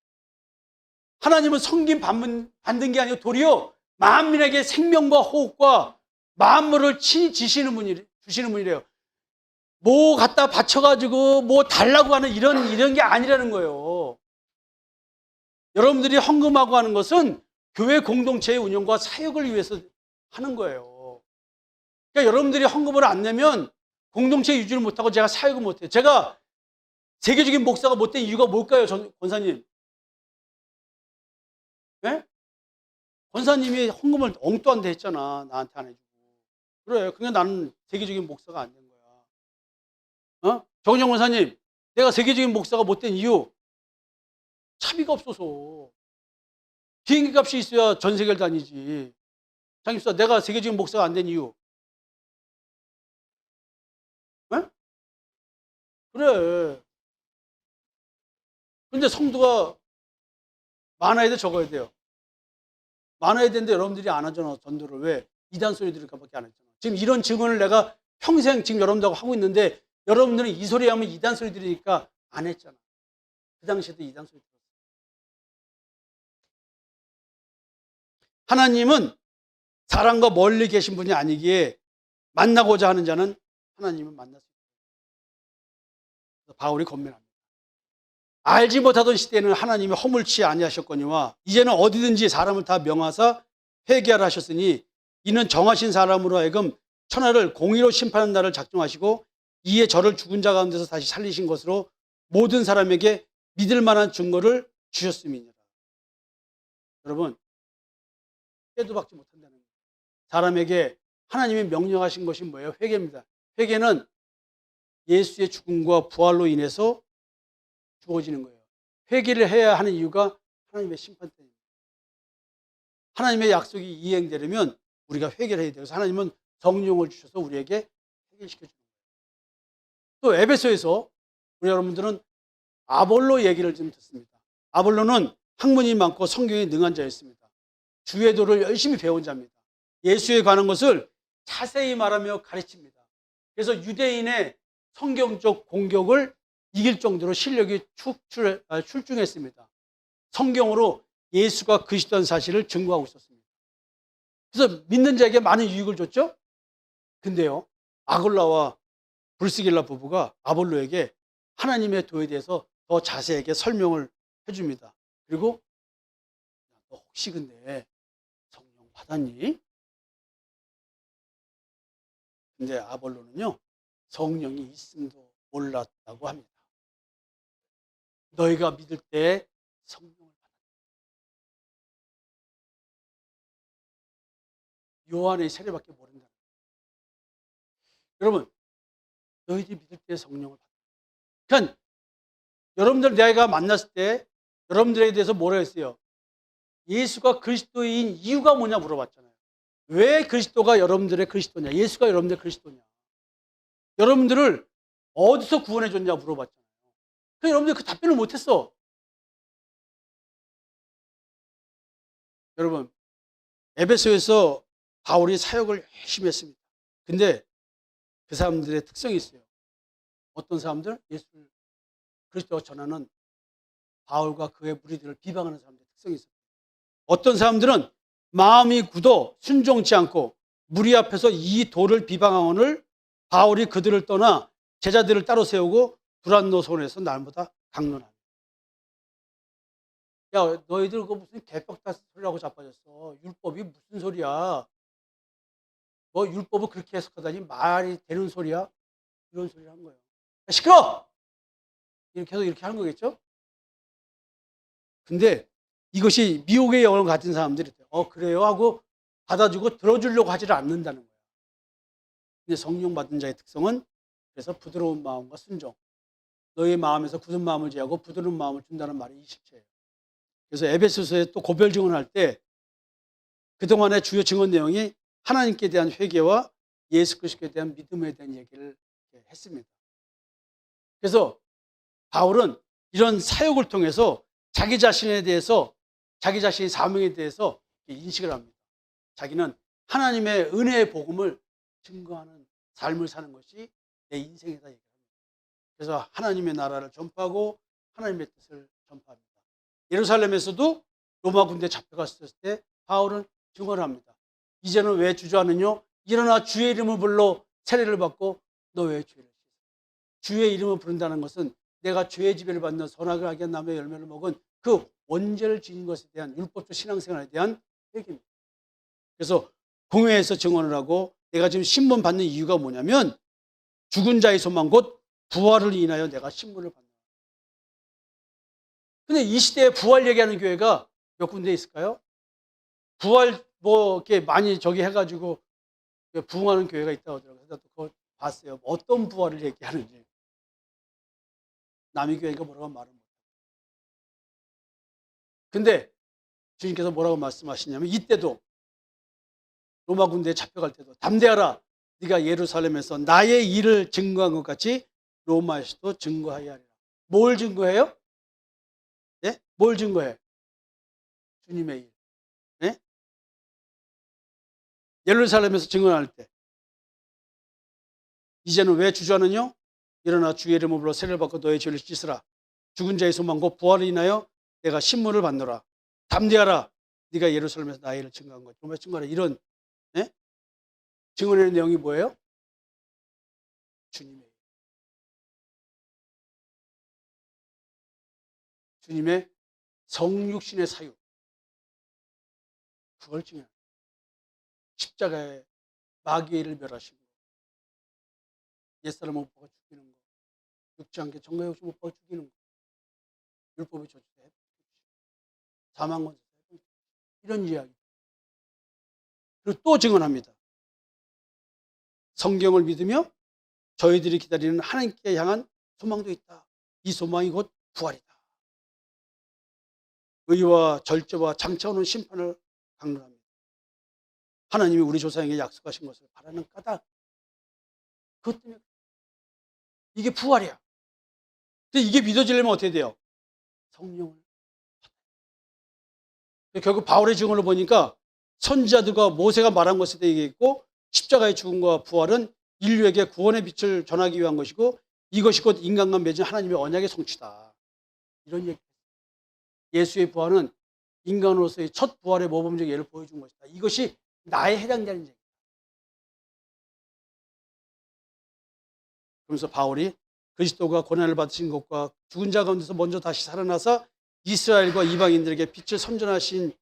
하나님은 섬김 받는 게 아니고 도리어 만민에게 생명과 호흡과 만물을 친히 주시는 분이래요. 뭐 갖다 바쳐가지고 뭐 달라고 하는 이런 게 아니라는 거예요. 여러분들이 헌금하고 하는 것은 교회 공동체의 운영과 사역을 위해서 하는 거예요. 그러니까 여러분들이 헌금을 안 내면 공동체 유지를 못하고 제가 사역을 못해요. 제가 세계적인 목사가 못 된 이유가 뭘까요, 권사님? 네? 권사님이 헌금을 엉뚱한데 했잖아. 나한테 안 해주고. 그래, 그냥 나는 세계적인 목사가 안 된 거야. 정정 권사님, 내가 세계적인 목사가 못 된 이유, 차비가 없어서. 비행기 값이 있어야 전 세계를 다니지. 장입사, 내가 세계적인 목사가 안 된 이유. 네? 그래. 근데 성도가 많아야 돼, 적어야 돼요? 많아야 되는데 여러분들이 안 하잖아, 전도를. 왜? 이단 소리 들을까 밖에 안 했잖아. 지금 이런 증언을 내가 평생 지금 여러분들하고 하고 있는데 여러분들은 이 소리 하면 이단 소리 들으니까 안 했잖아. 그 당시에도 이단 소리 들었어. 하나님은 사람과 멀리 계신 분이 아니기에 만나고자 하는 자는 하나님은 만날 수 있다. 바울이 권면합니다. 알지 못하던 시대에는 하나님이 허물치 아니하셨거니와 이제는 어디든지 사람을 다 명하사 회개하라 하셨으니 이는 정하신 사람으로 하여금 천하를 공의로 심판하는 날을 작정하시고 이에 저를 죽은 자 가운데서 다시 살리신 것으로 모든 사람에게 믿을 만한 증거를 주셨음이니라. 여러분, 때도 박지 못한다는 거예요. 사람에게 하나님이 명령하신 것이 뭐예요? 회개입니다. 회개는 예수의 죽음과 부활로 인해서 주어지는 거예요. 회개를 해야 하는 이유가 하나님의 심판 때문입니다. 하나님의 약속이 이행되려면 우리가 회개를 해야 돼요. 그래서 하나님은 성령을 주셔서 우리에게 회개시켜 주는 거예요. 또 에베소에서 우리 여러분들은 아볼로 얘기를 좀 듣습니다. 아볼로는 학문이 많고 성경에 능한 자였습니다. 주의 도를 열심히 배운 자입니다. 예수에 관한 것을 자세히 말하며 가르칩니다. 그래서 유대인의 성경적 공격을 이길 정도로 실력이 출중했습니다. 성경으로 예수가 그리스도라는 사실을 증거하고 있었습니다. 그래서 믿는 자에게 많은 유익을 줬죠. 근데요, 아골라와 브리스길라 부부가 아볼로에게 하나님의 도에 대해서 더 자세하게 설명을 해줍니다. 그리고 너 혹시 근데 성령 받았니? 근데 아볼로는요, 성령이 있음도 몰랐다고 합니다. 너희가 믿을 때 성령을 받았다. 요한의 세례밖에 모른다. 여러분, 너희들이 믿을 때 성령을 받았다. 그러니까 여러분들 내가 만났을 때 여러분들에 대해서 뭐라 했어요? 예수가 그리스도인 이유가 뭐냐 물어봤잖아요. 왜 그리스도가 여러분들의 그리스도냐? 예수가 여러분들의 그리스도냐? 여러분들을 어디서 구원해 줬냐 물어봤잖아요. 그래서 여러분들 그 답변을 못했어. 여러분, 에베소에서 바울이 사역을 열심히 했습니다. 근데 그 사람들의 특성이 있어요. 어떤 사람들? 예수를 그리스도가 전하는 바울과 그의 무리들을 비방하는 사람들의 특성이 있어요. 어떤 사람들은 마음이 굳어 순종치 않고 무리 앞에서 이 도를 비방하오늘 바울이 그들을 떠나 제자들을 따로 세우고 두란노선에서 날보다 강론하니. 야, 너희들 그거 무슨 개떡다 소리라고 자빠졌어. 율법이 무슨 소리야. 뭐 율법을 그렇게 해석하다니 말이 되는 소리야. 이런 소리를 한 거예요. 야, 시끄러! 이렇게 해서 이렇게 하는 거겠죠? 근데 이것이 미혹의 영을 가진 사람들이 그래요 하고 받아주고 들어주려고 하지를 않는다는 거예요. 근데 성령 받은 자의 특성은 그래서 부드러운 마음과 순종. 너의 마음에서 굳은 마음을 제하고 부드러운 마음을 준다는 말이 이 실체예요. 그래서 에베소서에 또 고별 증언할 때 그동안의 주요 증언 내용이 하나님께 대한 회개와 예수 그리스도에 대한 믿음에 대한 얘기를 했습니다. 그래서 바울은 이런 사역을 통해서 자기 자신에 대해서 자기 자신의 사명에 대해서 인식을 합니다. 자기는 하나님의 은혜의 복음을 증거하는 삶을 사는 것이 내 인생이다 얘기합니다. 그래서 하나님의 나라를 전파하고 하나님의 뜻을 전파합니다. 예루살렘에서도 로마 군대에 잡혀갔을 때 바울은 증언을 합니다. 이제는 왜 주저하느냐? 일어나 주의 이름을 불러 세례를 받고 너 왜 죄를 씻어? 주의 이름을 부른다는 것은 내가 죄의 지배를 받는 선악을 하게 한 나무의 열매를 먹은 그 원죄를 지은 것에 대한 율법적 신앙생활에 대한 회개입니다. 그래서 공회에서 증언을 하고 내가 지금 신문 받는 이유가 뭐냐면 죽은 자의 소망 곧 부활을 인하여 내가 신문을 받는 거예요. 근데 이 시대에 부활 얘기하는 교회가 몇 군데 있을까요? 부활 뭐 이렇게 많이 저기 해가지고 부흥하는 교회가 있다고 하더라고요. 그래서 그거 봤어요. 어떤 부활을 얘기하는지. 남의 교회가 뭐라고 말은 못해요. 근데 주님께서 뭐라고 말씀하시냐면 이때도 로마 군대에 잡혀갈 때도 담대하라. 네가 예루살렘에서 나의 일을 증거한 것 같이 로마에서도 증거하여야 하리라. 뭘 증거해요? 네? 뭘 증거해? 주님의 일. 네? 예루살렘에서 증언할 때 이제는 왜 주저하느냐? 일어나 주의 이름을 불러 세례를 받고 너의 죄를 씻으라. 죽은 자의 소망 곧 부활을 인하여 내가 신문을 받노라. 담대하라. 네가 예루살렘에서 나의 일을 증거한 것. 로마에서 증거하라. 이런 네? 증언의 내용이 뭐예요? 주님의 일. 주님의 성육신의 사유. 그걸 증언해요. 십자가에 마귀의 일을 멸하시고 옛사람 못 박아 죽이는 거, 죽지 않게 정가 욕심 못 박아 죽이는 거, 율법의 저주대, 사망권 이런 이야기. 그리고 또 증언합니다. 성경을 믿으며 저희들이 기다리는 하나님께 향한 소망도 있다. 이 소망이 곧 부활이다. 의와 절제와 장차 오는 심판을 강론합니다. 하나님이 우리 조상에게 약속하신 것을 바라는 까닭. 그것 때문에 이게 부활이야. 근데 이게 믿어지려면 어떻게 돼요? 성령을. 결국 바울의 증언을 보니까 선지자들과 모세가 말한 것에 대해 얘기했고 십자가의 죽음과 부활은 인류에게 구원의 빛을 전하기 위한 것이고 이것이 곧 인간과 맺은 하나님의 언약의 성취다. 이런 얘기. 예수의 부활은 인간으로서의 첫 부활의 모범적 예를 보여준 것이다. 이것이 나에 해당되는 얘기다. 그러면서 바울이 그리스도가 고난을 받으신 것과 죽은 자 가운데서 먼저 다시 살아나서 이스라엘과 이방인들에게 빛을 선전하시리라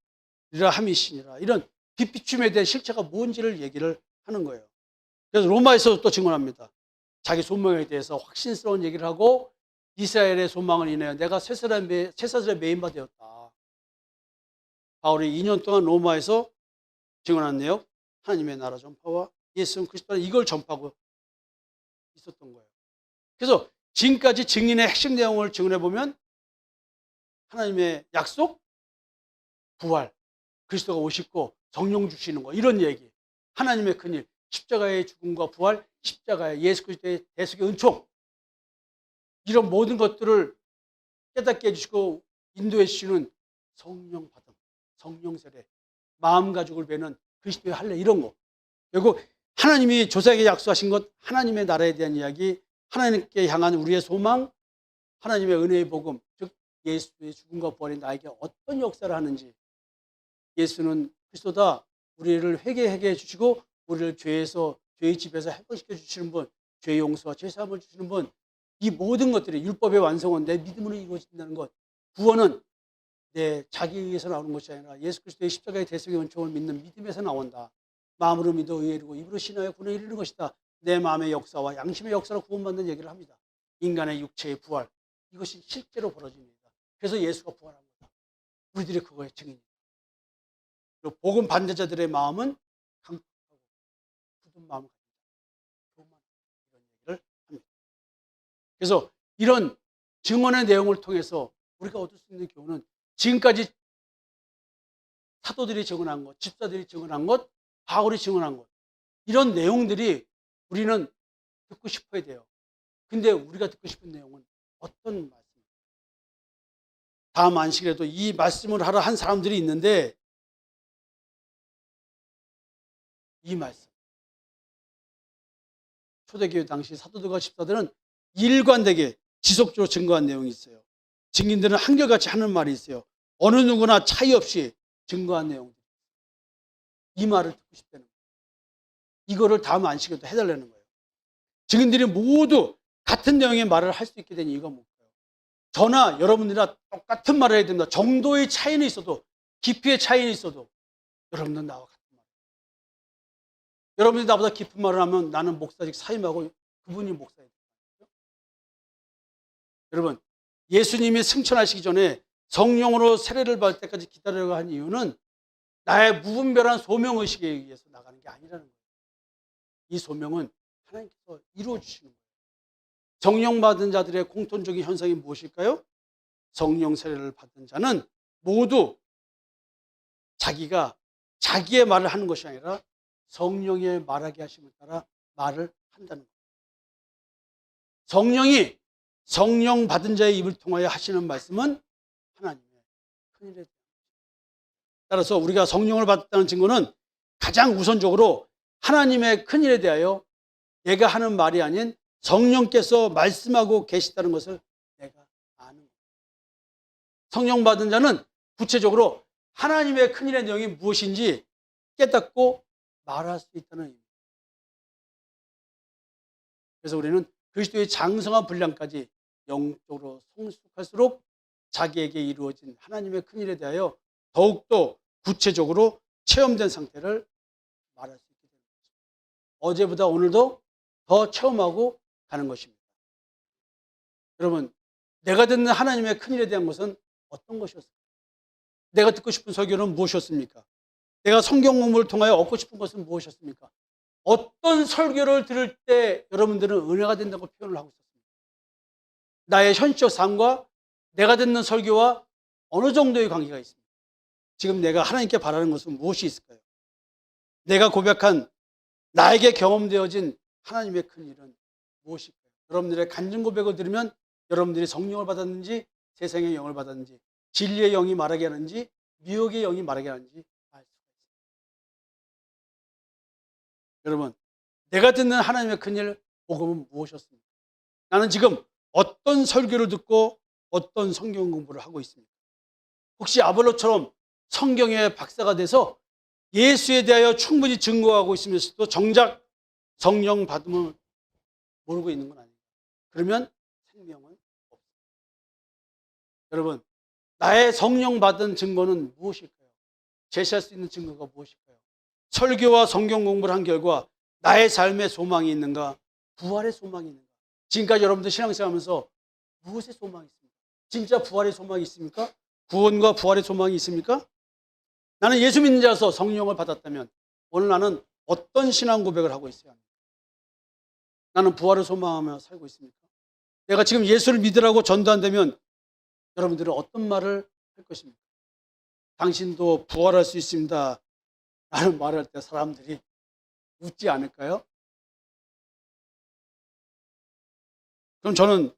함이시니라. 이런 빛비춤에 대한 실체가 뭔지를 얘기를 하는 거예요. 그래서 로마에서 또 증언합니다. 자기 소명에 대해서 확신스러운 얘기를 하고 이스라엘의 소망을 인하여 내가 쇠사슬의 메인바 되었다. 바울이 2년 동안 로마에서 증언한 내용, 하나님의 나라 전파와 예수 그리스도 이걸 전파하고 있었던 거예요. 그래서 지금까지 증인의 핵심 내용을 증언해 보면 하나님의 약속, 부활, 그리스도가 오시고 성령 주시는 거 이런 얘기, 하나님의 큰일, 십자가의 죽음과 부활, 십자가의 예수 그리스도의 대속의 은총 이런 모든 것들을 깨닫게 해주시고 인도해 주시는 성령 받음, 성령 세례, 마음 가죽을 베는 그리스도의 할례 이런 거. 그리고 하나님이 조상에게 약속하신 것, 하나님의 나라에 대한 이야기, 하나님께 향한 우리의 소망, 하나님의 은혜의 복음, 즉 예수의 죽음과 부활이 나에게 어떤 역사를 하는지, 예수는 그리스도다, 우리를 회개하게 해주시고 우리를 죄의 집에서 해방시켜 주시는 분, 죄의 용서와 죄 사함을 주시는 분, 이 모든 것들이 율법의 완성은 내 믿음으로 이루어진다는 것, 구원은 내 자기에 의해서 나오는 것이 아니라 예수 그리스도의 십자가의 대속의 은총을 믿는 믿음에서 나온다. 마음으로 믿어 의에 이르고 입으로 신하여 구원에 이르는 것이다. 내 마음의 역사와 양심의 역사로 구원받는 얘기를 합니다. 인간의 육체의 부활, 이것이 실제로 벌어집니다. 그래서 예수가 부활한 거다. 우리들이 그거의 증인입니다. 그리고 복음 반대자들의 마음은 강팍하고 굳은 마음을 가진다. 이런 얘기를 합니다. 그래서 이런 증언의 내용을 통해서 우리가 얻을 수 있는 교훈은 지금까지 사도들이 증언한 것, 집사들이 증언한 것, 바울이 증언한 것, 이런 내용들이 우리는 듣고 싶어야 돼요. 근데 우리가 듣고 싶은 내용은 어떤 말씀입니까? 다음 안식일에도 이 말씀을 하러 한 사람들이 있는데 이 말씀, 초대교회 당시 사도들과 집사들은 일관되게 지속적으로 증거한 내용이 있어요. 증인들은 한결같이 하는 말이 있어요. 어느 누구나 차이 없이 증거한 내용들. 이 말을 듣고 싶다는 거예요. 이거를 다음 안식일도 해달라는 거예요. 증인들이 모두 같은 내용의 말을 할 수 있게 된 이유가 뭘까요? 저나 여러분들이나 똑같은 말을 해야 됩니다. 정도의 차이는 있어도, 깊이의 차이는 있어도 여러분들은 나와 같은 말. 여러분들이 나보다 깊은 말을 하면 나는 목사직 사임하고 그분이 목사예요. 여러분, 예수님이 승천하시기 전에 성령으로 세례를 받을 때까지 기다리려고 한 이유는 나의 무분별한 소명의식에 의해서 나가는 게 아니라는 거예요. 이 소명은 하나님께서 이루어 주시는 거예요. 성령 받은 자들의 공통적인 현상이 무엇일까요? 성령 세례를 받은 자는 모두 자기가 자기의 말을 하는 것이 아니라 성령의 말하게 하심을 따라 말을 한다는 거예요. 성령이 성령 받은 자의 입을 통하여 하시는 말씀은 하나님의 큰일에 대한. 따라서 우리가 성령을 받았다는 증거는 가장 우선적으로 하나님의 큰일에 대하여 내가 하는 말이 아닌 성령께서 말씀하고 계시다는 것을 내가 아는 거예요. 성령 받은 자는 구체적으로 하나님의 큰일의 내용이 무엇인지 깨닫고 말할 수 있다는 의미입니다. 그래서 우리는 그리스도의 장성한 분량까지 영적으로 성숙할수록 자기에게 이루어진 하나님의 큰일에 대하여 더욱더 구체적으로 체험된 상태를 말할 수 있게 되는 것입니다. 어제보다 오늘도 더 체험하고 가는 것입니다. 여러분, 내가 듣는 하나님의 큰일에 대한 것은 어떤 것이었습니까? 내가 듣고 싶은 설교는 무엇이었습니까? 내가 성경 공부를 통하여 얻고 싶은 것은 무엇이었습니까? 어떤 설교를 들을 때 여러분들은 은혜가 된다고 표현을 하고 있었습니까? 나의 현실적 삶과 내가 듣는 설교와 어느 정도의 관계가 있습니까? 지금 내가 하나님께 바라는 것은 무엇이 있을까요? 내가 고백한 나에게 경험되어진 하나님의 큰일은 무엇일까요? 여러분들의 간증 고백을 들으면 여러분들이 성령을 받았는지 세상의 영을 받았는지 진리의 영이 말하게 하는지 미혹의 영이 말하게 하는지 알 수가 있습니다. 여러분, 내가 듣는 하나님의 큰일 복음은 무엇이었습니까? 나는 지금 어떤 설교를 듣고 어떤 성경 공부를 하고 있습니까? 혹시 아볼로처럼 성경의 박사가 돼서 예수에 대하여 충분히 증거하고 있으면서도 정작 성령 받음을 모르고 있는 건 아니에요. 그러면 생명은 없어요. 여러분, 나의 성령 받은 증거는 무엇일까요? 제시할 수 있는 증거가 무엇일까요? 설교와 성경 공부를 한 결과 나의 삶에 소망이 있는가? 부활의 소망이 있는가? 지금까지 여러분들 신앙생활하면서 무엇의 소망이 있습니까? 진짜 부활의 소망이 있습니까? 구원과 부활의 소망이 있습니까? 나는 예수 믿는 자로서 성령을 받았다면 오늘 나는 어떤 신앙 고백을 하고 있어야 합니까? 나는 부활을 소망하며 살고 있습니까? 내가 지금 예수를 믿으라고 전도 안 되면 여러분들은 어떤 말을 할 것입니까? 당신도 부활할 수 있습니다 라는 말을 할 때 사람들이 웃지 않을까요? 그럼 저는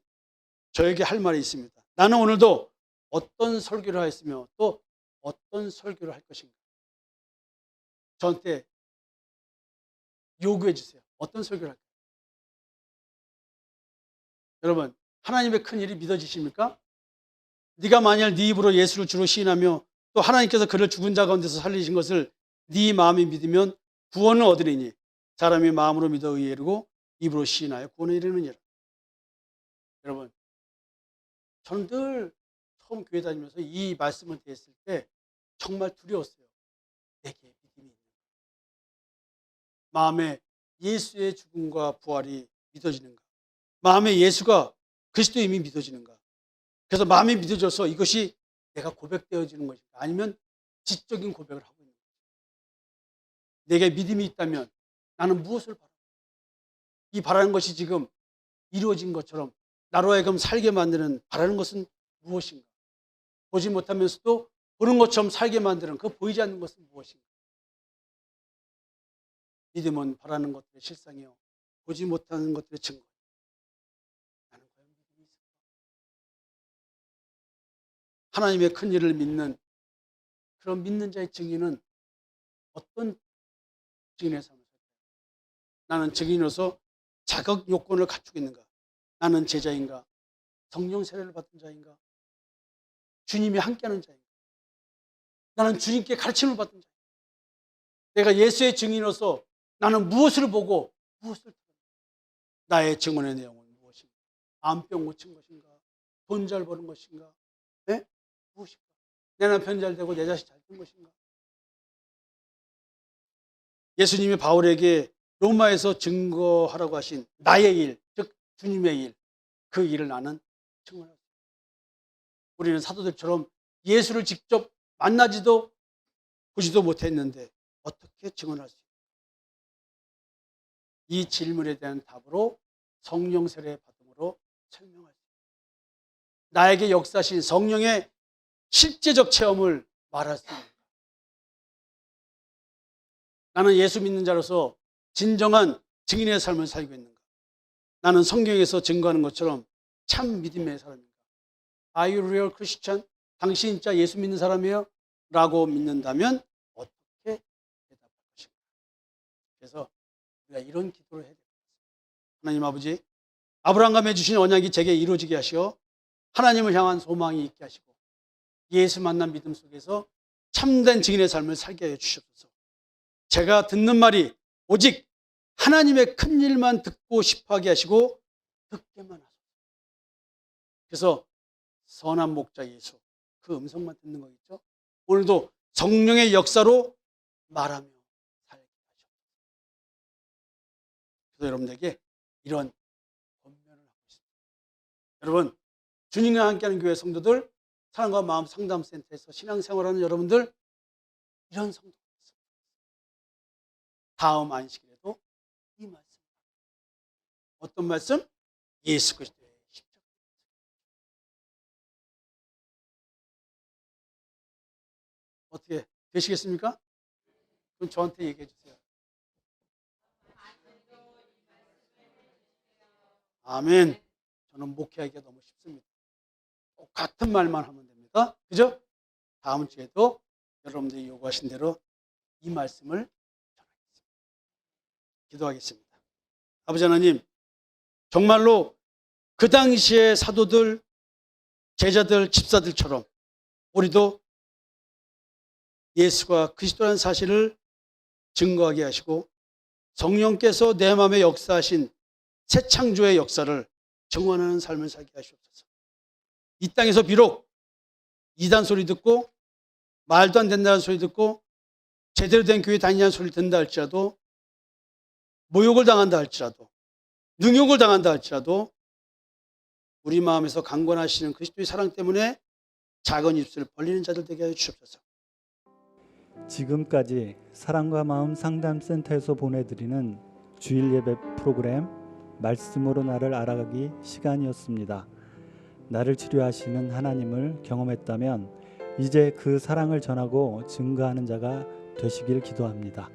저에게 할 말이 있습니다. 나는 오늘도 어떤 설교를 하였으며 또 어떤 설교를 할 것인가? 저한테 요구해 주세요. 어떤 설교를 할까요? 여러분, 하나님의 큰 일이 믿어지십니까? 네가 만일 네 입으로 예수를 주로 시인하며 또 하나님께서 그를 죽은 자 가운데서 살리신 것을 네 마음이 믿으면 구원을 얻으리니 사람이 마음으로 믿어 의에 이르고 입으로 시인하여 구원에 이르느니라. 여러분, 저는 늘 처음 교회 다니면서 이 말씀을 드렸을 때 정말 두려웠어요. 내게 믿음이 있는 마음에 예수의 죽음과 부활이 믿어지는가? 마음에 예수가 그리스도임이 믿어지는가? 그래서 마음이 믿어져서 이것이 내가 고백되어지는 것인가? 아니면 지적인 고백을 하고 있는 것인가? 내게 믿음이 있다면 나는 무엇을 바라고 이 바라는 것이 지금 이루어진 것처럼 나로 하여금 살게 만드는 바라는 것은 무엇인가? 보지 못하면서도 보는 것처럼 살게 만드는 그 보이지 않는 것은 무엇인가? 믿음은 바라는 것들의 실상이요 보지 못하는 것들의 증거. 나는 과연 믿음이 있을까? 하나님의 큰 일을 믿는 그런 믿는 자의 증인은 어떤 증인의 삶을 살까요? 나는 증인으로서 자격 요건을 갖추고 있는가? 나는 제자인가? 성령 세례를 받은 자인가? 주님이 함께하는 자인가? 나는 주님께 가르침을 받은 자인가? 내가 예수의 증인으로서 나는 무엇을 보고 무엇을 들었는가? 나의 증언의 내용은 무엇인가? 암병 고친 것인가? 돈 잘 버는 것인가? 네? 무엇인가? 내 남편 잘 되고 내 자식 잘 된 것인가? 예수님이 바울에게 로마에서 증거하라고 하신 나의 일, 즉 주님의 일, 그 일을 나는 증언하고 있습니다. 우리는 사도들처럼 예수를 직접 만나지도 보지도 못했는데 어떻게 증언할 수 있을까? 이 질문에 대한 답으로 성령 세례 받음으로 설명할 수 있습니다. 나에게 역사하신 성령의 실제적 체험을 말할 수 있습니다. 나는 예수 믿는 자로서 진정한 증인의 삶을 살고 있는가? 나는 성경에서 증거하는 것처럼 참 믿음의 사람인가? Are you real Christian? 당신 진짜 예수 믿는 사람이에요? 라고 믿는다면 어떻게 대답할 것인가? 그래서 우리가 이런 기도를 해야 됩니다. 하나님 아버지, 아브라함과 맺으신 언약이 제게 이루어지게 하시어 하나님을 향한 소망이 있게 하시고 예수 만난 믿음 속에서 참된 증인의 삶을 살게 해 주시옵소서. 제가 듣는 말이 오직 하나님의 큰 일만 듣고 싶어 하게 하시고 듣게만 하소서. 그래서 선한 목자 예수, 그 음성만 듣는 거겠죠? 오늘도 성령의 역사로 말하며 살게 하시옵소서. 그래서 여러분들에게 이런 권면을 하고 있습니다. 여러분, 주님과 함께하는 교회 성도들, 사랑과 마음 상담센터에서 신앙생활하는 여러분들, 이런 성도가 있습니다. 다음 안식일에도 이 말씀, 어떤 말씀? 예수 그리스도의 십자가. 어떻게 되시겠습니까? 그럼 저한테 얘기해 주세요. 아멘. 저는 목회하기가 너무 쉽습니다. 똑같은 말만 하면 됩니다. 그죠? 다음 주에도 여러분들이 요구하신 대로 이 말씀을 전하겠습니다. 기도하겠습니다. 아버지 하나님, 정말로 그 당시의 사도들, 제자들, 집사들처럼 우리도 예수가 그리스도라는 사실을 증거하게 하시고 성령께서 내 마음에 역사하신 새 창조의 역사를 증언하는 삶을 살게 하시옵소서. 이 땅에서 비록 이단 소리 듣고 말도 안 된다는 소리 듣고 제대로 된 교회 다니냐는 소리를 듣는다 할지라도, 모욕을 당한다 할지라도, 능욕을 당한다 할지라도 우리 마음에서 강권하시는 그리스도의 사랑 때문에 작은 입술을 벌리는 자들 되게 하여 주옵소서. 지금까지 사랑과 마음 상담센터에서 보내드리는 주일 예배 프로그램 말씀으로 나를 알아가기 시간이었습니다. 나를 치료하시는 하나님을 경험했다면 이제 그 사랑을 전하고 증거하는 자가 되시길 기도합니다.